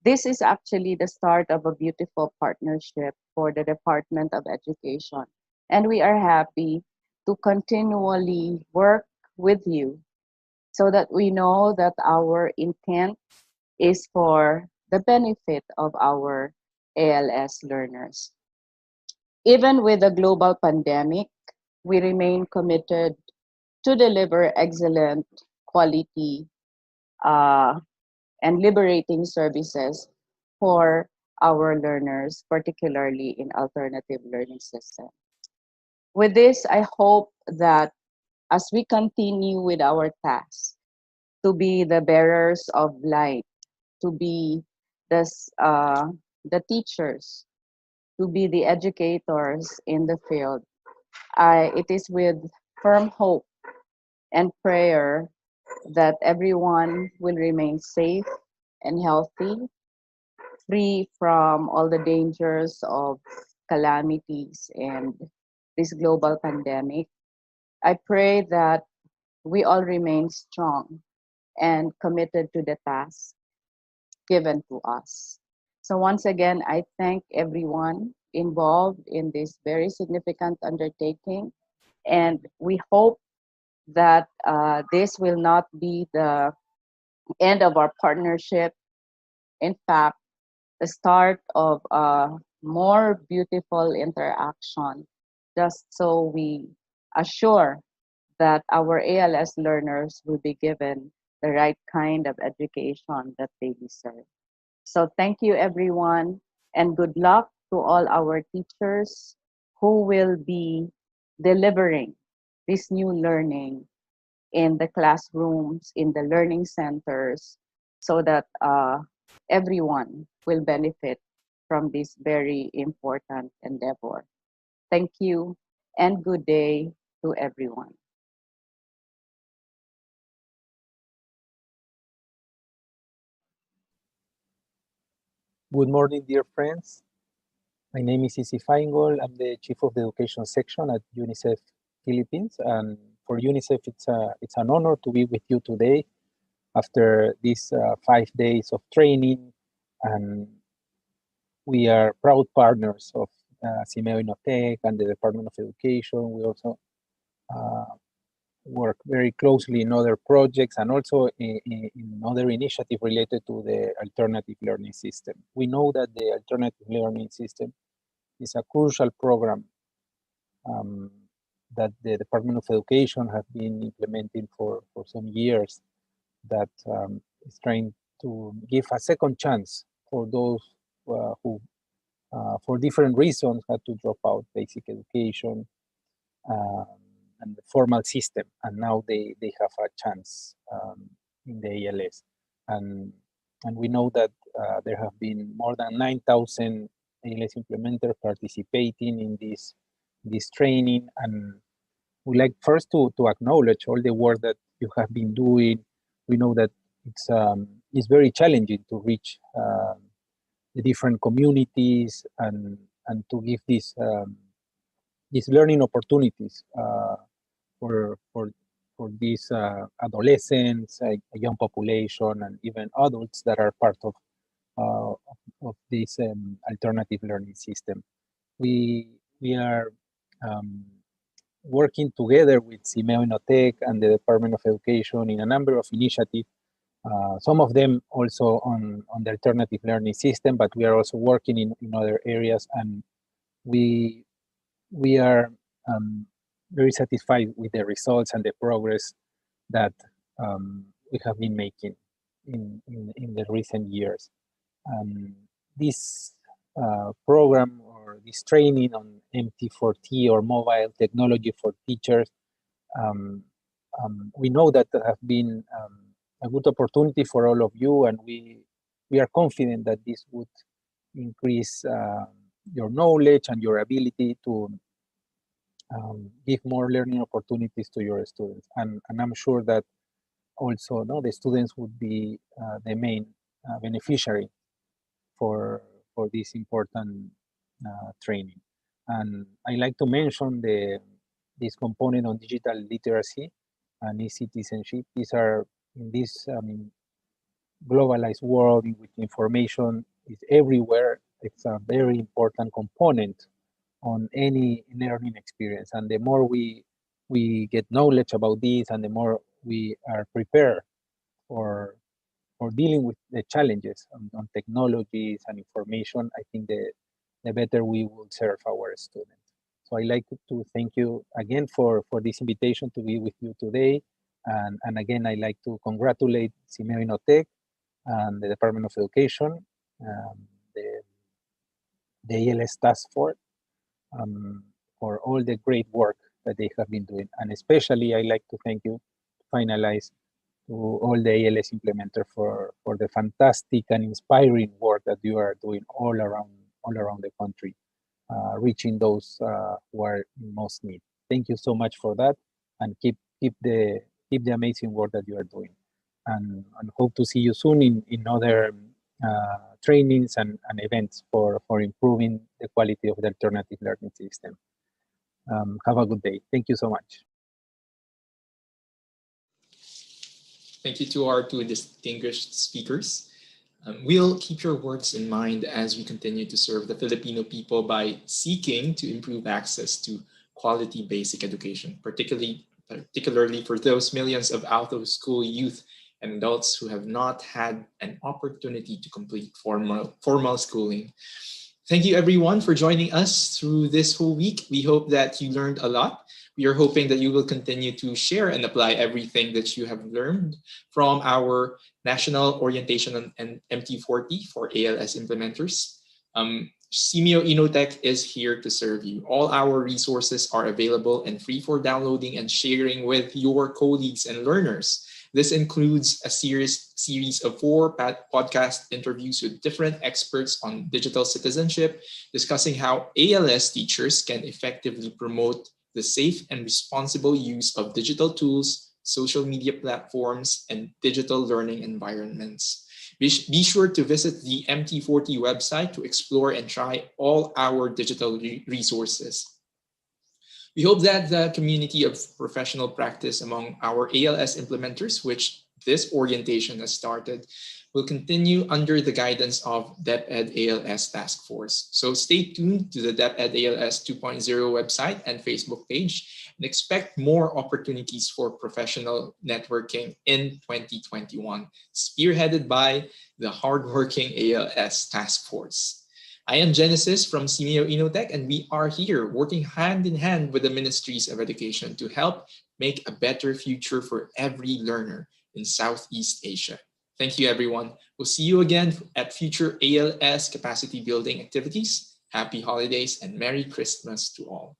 This is actually the start of a beautiful partnership for the Department of Education, and we are happy to continually work with you so that we know that our intent is for the benefit of our ALS learners. Even with the global pandemic, we remain committed to deliver excellent quality uh, and liberating services for our learners, particularly in alternative learning systems. With this, I hope that as we continue with our task to be the bearers of light, to be the, the teachers, to be the educators in the field, it is with firm hope and prayer that everyone will remain safe and healthy, free from all the dangers of calamities and this global pandemic. I pray that we all remain strong and committed to the task given to us. So once again, I thank everyone involved in this very significant undertaking, and we hope that this will not be the end of our partnership. In fact, the start of a more beautiful interaction, just so we assure that our ALS learners will be given the right kind of education that they deserve. So thank you, everyone, and good luck to all our teachers who will be delivering this new learning in the classrooms, in the learning centers, so that everyone will benefit from this very important endeavor. Thank you, and good day to everyone. Good morning, dear friends. My name is Isi Feingold. I'm the Chief of the Education Section at UNICEF Philippines. And for UNICEF, it's an honor to be with you today after these 5 days of training. And we are proud partners of Simeo Inotec and the Department of Education. We also work very closely in other projects and also in other initiatives related to the alternative learning system. We know that the alternative learning system is a crucial program that the Department of Education have been implementing for some years that is trying to give a second chance for those who, for different reasons, had to drop out basic education and the formal system, and now they have a chance in the ALS. And we know that there have been more than 9,000 ALS implementers participating in this training, and we like first to acknowledge all the work that you have been doing. We know that it's very challenging to reach the different communities and to give these learning opportunities for these adolescents, a young population, and even adults that are part of this alternative learning system. We are working together with Simeo Inotec and the Department of Education in a number of initiatives. Some of them also on the alternative learning system, but we are also working in other areas, and we are very satisfied with the results and the progress that we have been making in the recent years. This program or this training on MT4T or mobile technology for teachers, we know that have been a good opportunity for all of you, and we are confident that this would increase your knowledge and your ability to give more learning opportunities to your students. And I'm sure that also the students would be the main beneficiary for this important training. And I like to mention this component on digital literacy and e-citizenship. These are in this globalized world in which information is everywhere. It's a very important component on any learning experience. And the more we get knowledge about this, and the more we are prepared for dealing with the challenges on technologies and information, I think the better we will serve our students. So I like to thank you again for this invitation to be with you today. And again, I like to congratulate Simeo Inotec and the Department of Education, the, the ALS Task Force, for all the great work that they have been doing. And especially, I like to thank you, finalize, to all the ALS implementer for the fantastic and inspiring work that you are doing all around the country, reaching those who are in most need. Thank you so much for that, and keep the amazing work that you are doing. And hope to see you soon in other trainings and events for improving the quality of the alternative learning system. Have a good day. Thank you so much. Thank you to our two distinguished speakers. We'll keep your words in mind as we continue to serve the Filipino people by seeking to improve access to quality basic education, particularly for those millions of out-of-school youth and adults who have not had an opportunity to complete formal schooling. Thank you everyone for joining us through this whole week. We hope that you learned a lot. We are hoping that you will continue to share and apply everything that you have learned from our National Orientation and MT4T for ALS implementers. Simeo Inotec is here to serve you. All our resources are available and free for downloading and sharing with your colleagues and learners. This includes a series of 4 podcast interviews with different experts on digital citizenship, discussing how ALS teachers can effectively promote the safe and responsible use of digital tools, social media platforms, and digital learning environments. Be sure to visit the MT4T website to explore and try all our digital resources. We hope that the community of professional practice among our ALS implementers, which this orientation has started, will continue under the guidance of DepEd ALS Task Force. So stay tuned to the DepEd ALS 2.0 website and Facebook page, and expect more opportunities for professional networking in 2021, spearheaded by the hardworking ALS Task Force. I am Genesis from Simeo Inotec, and we are here working hand in hand with the Ministries of Education to help make a better future for every learner in Southeast Asia. Thank you, everyone. We'll see you again at future ALS capacity building activities. Happy holidays and Merry Christmas to all.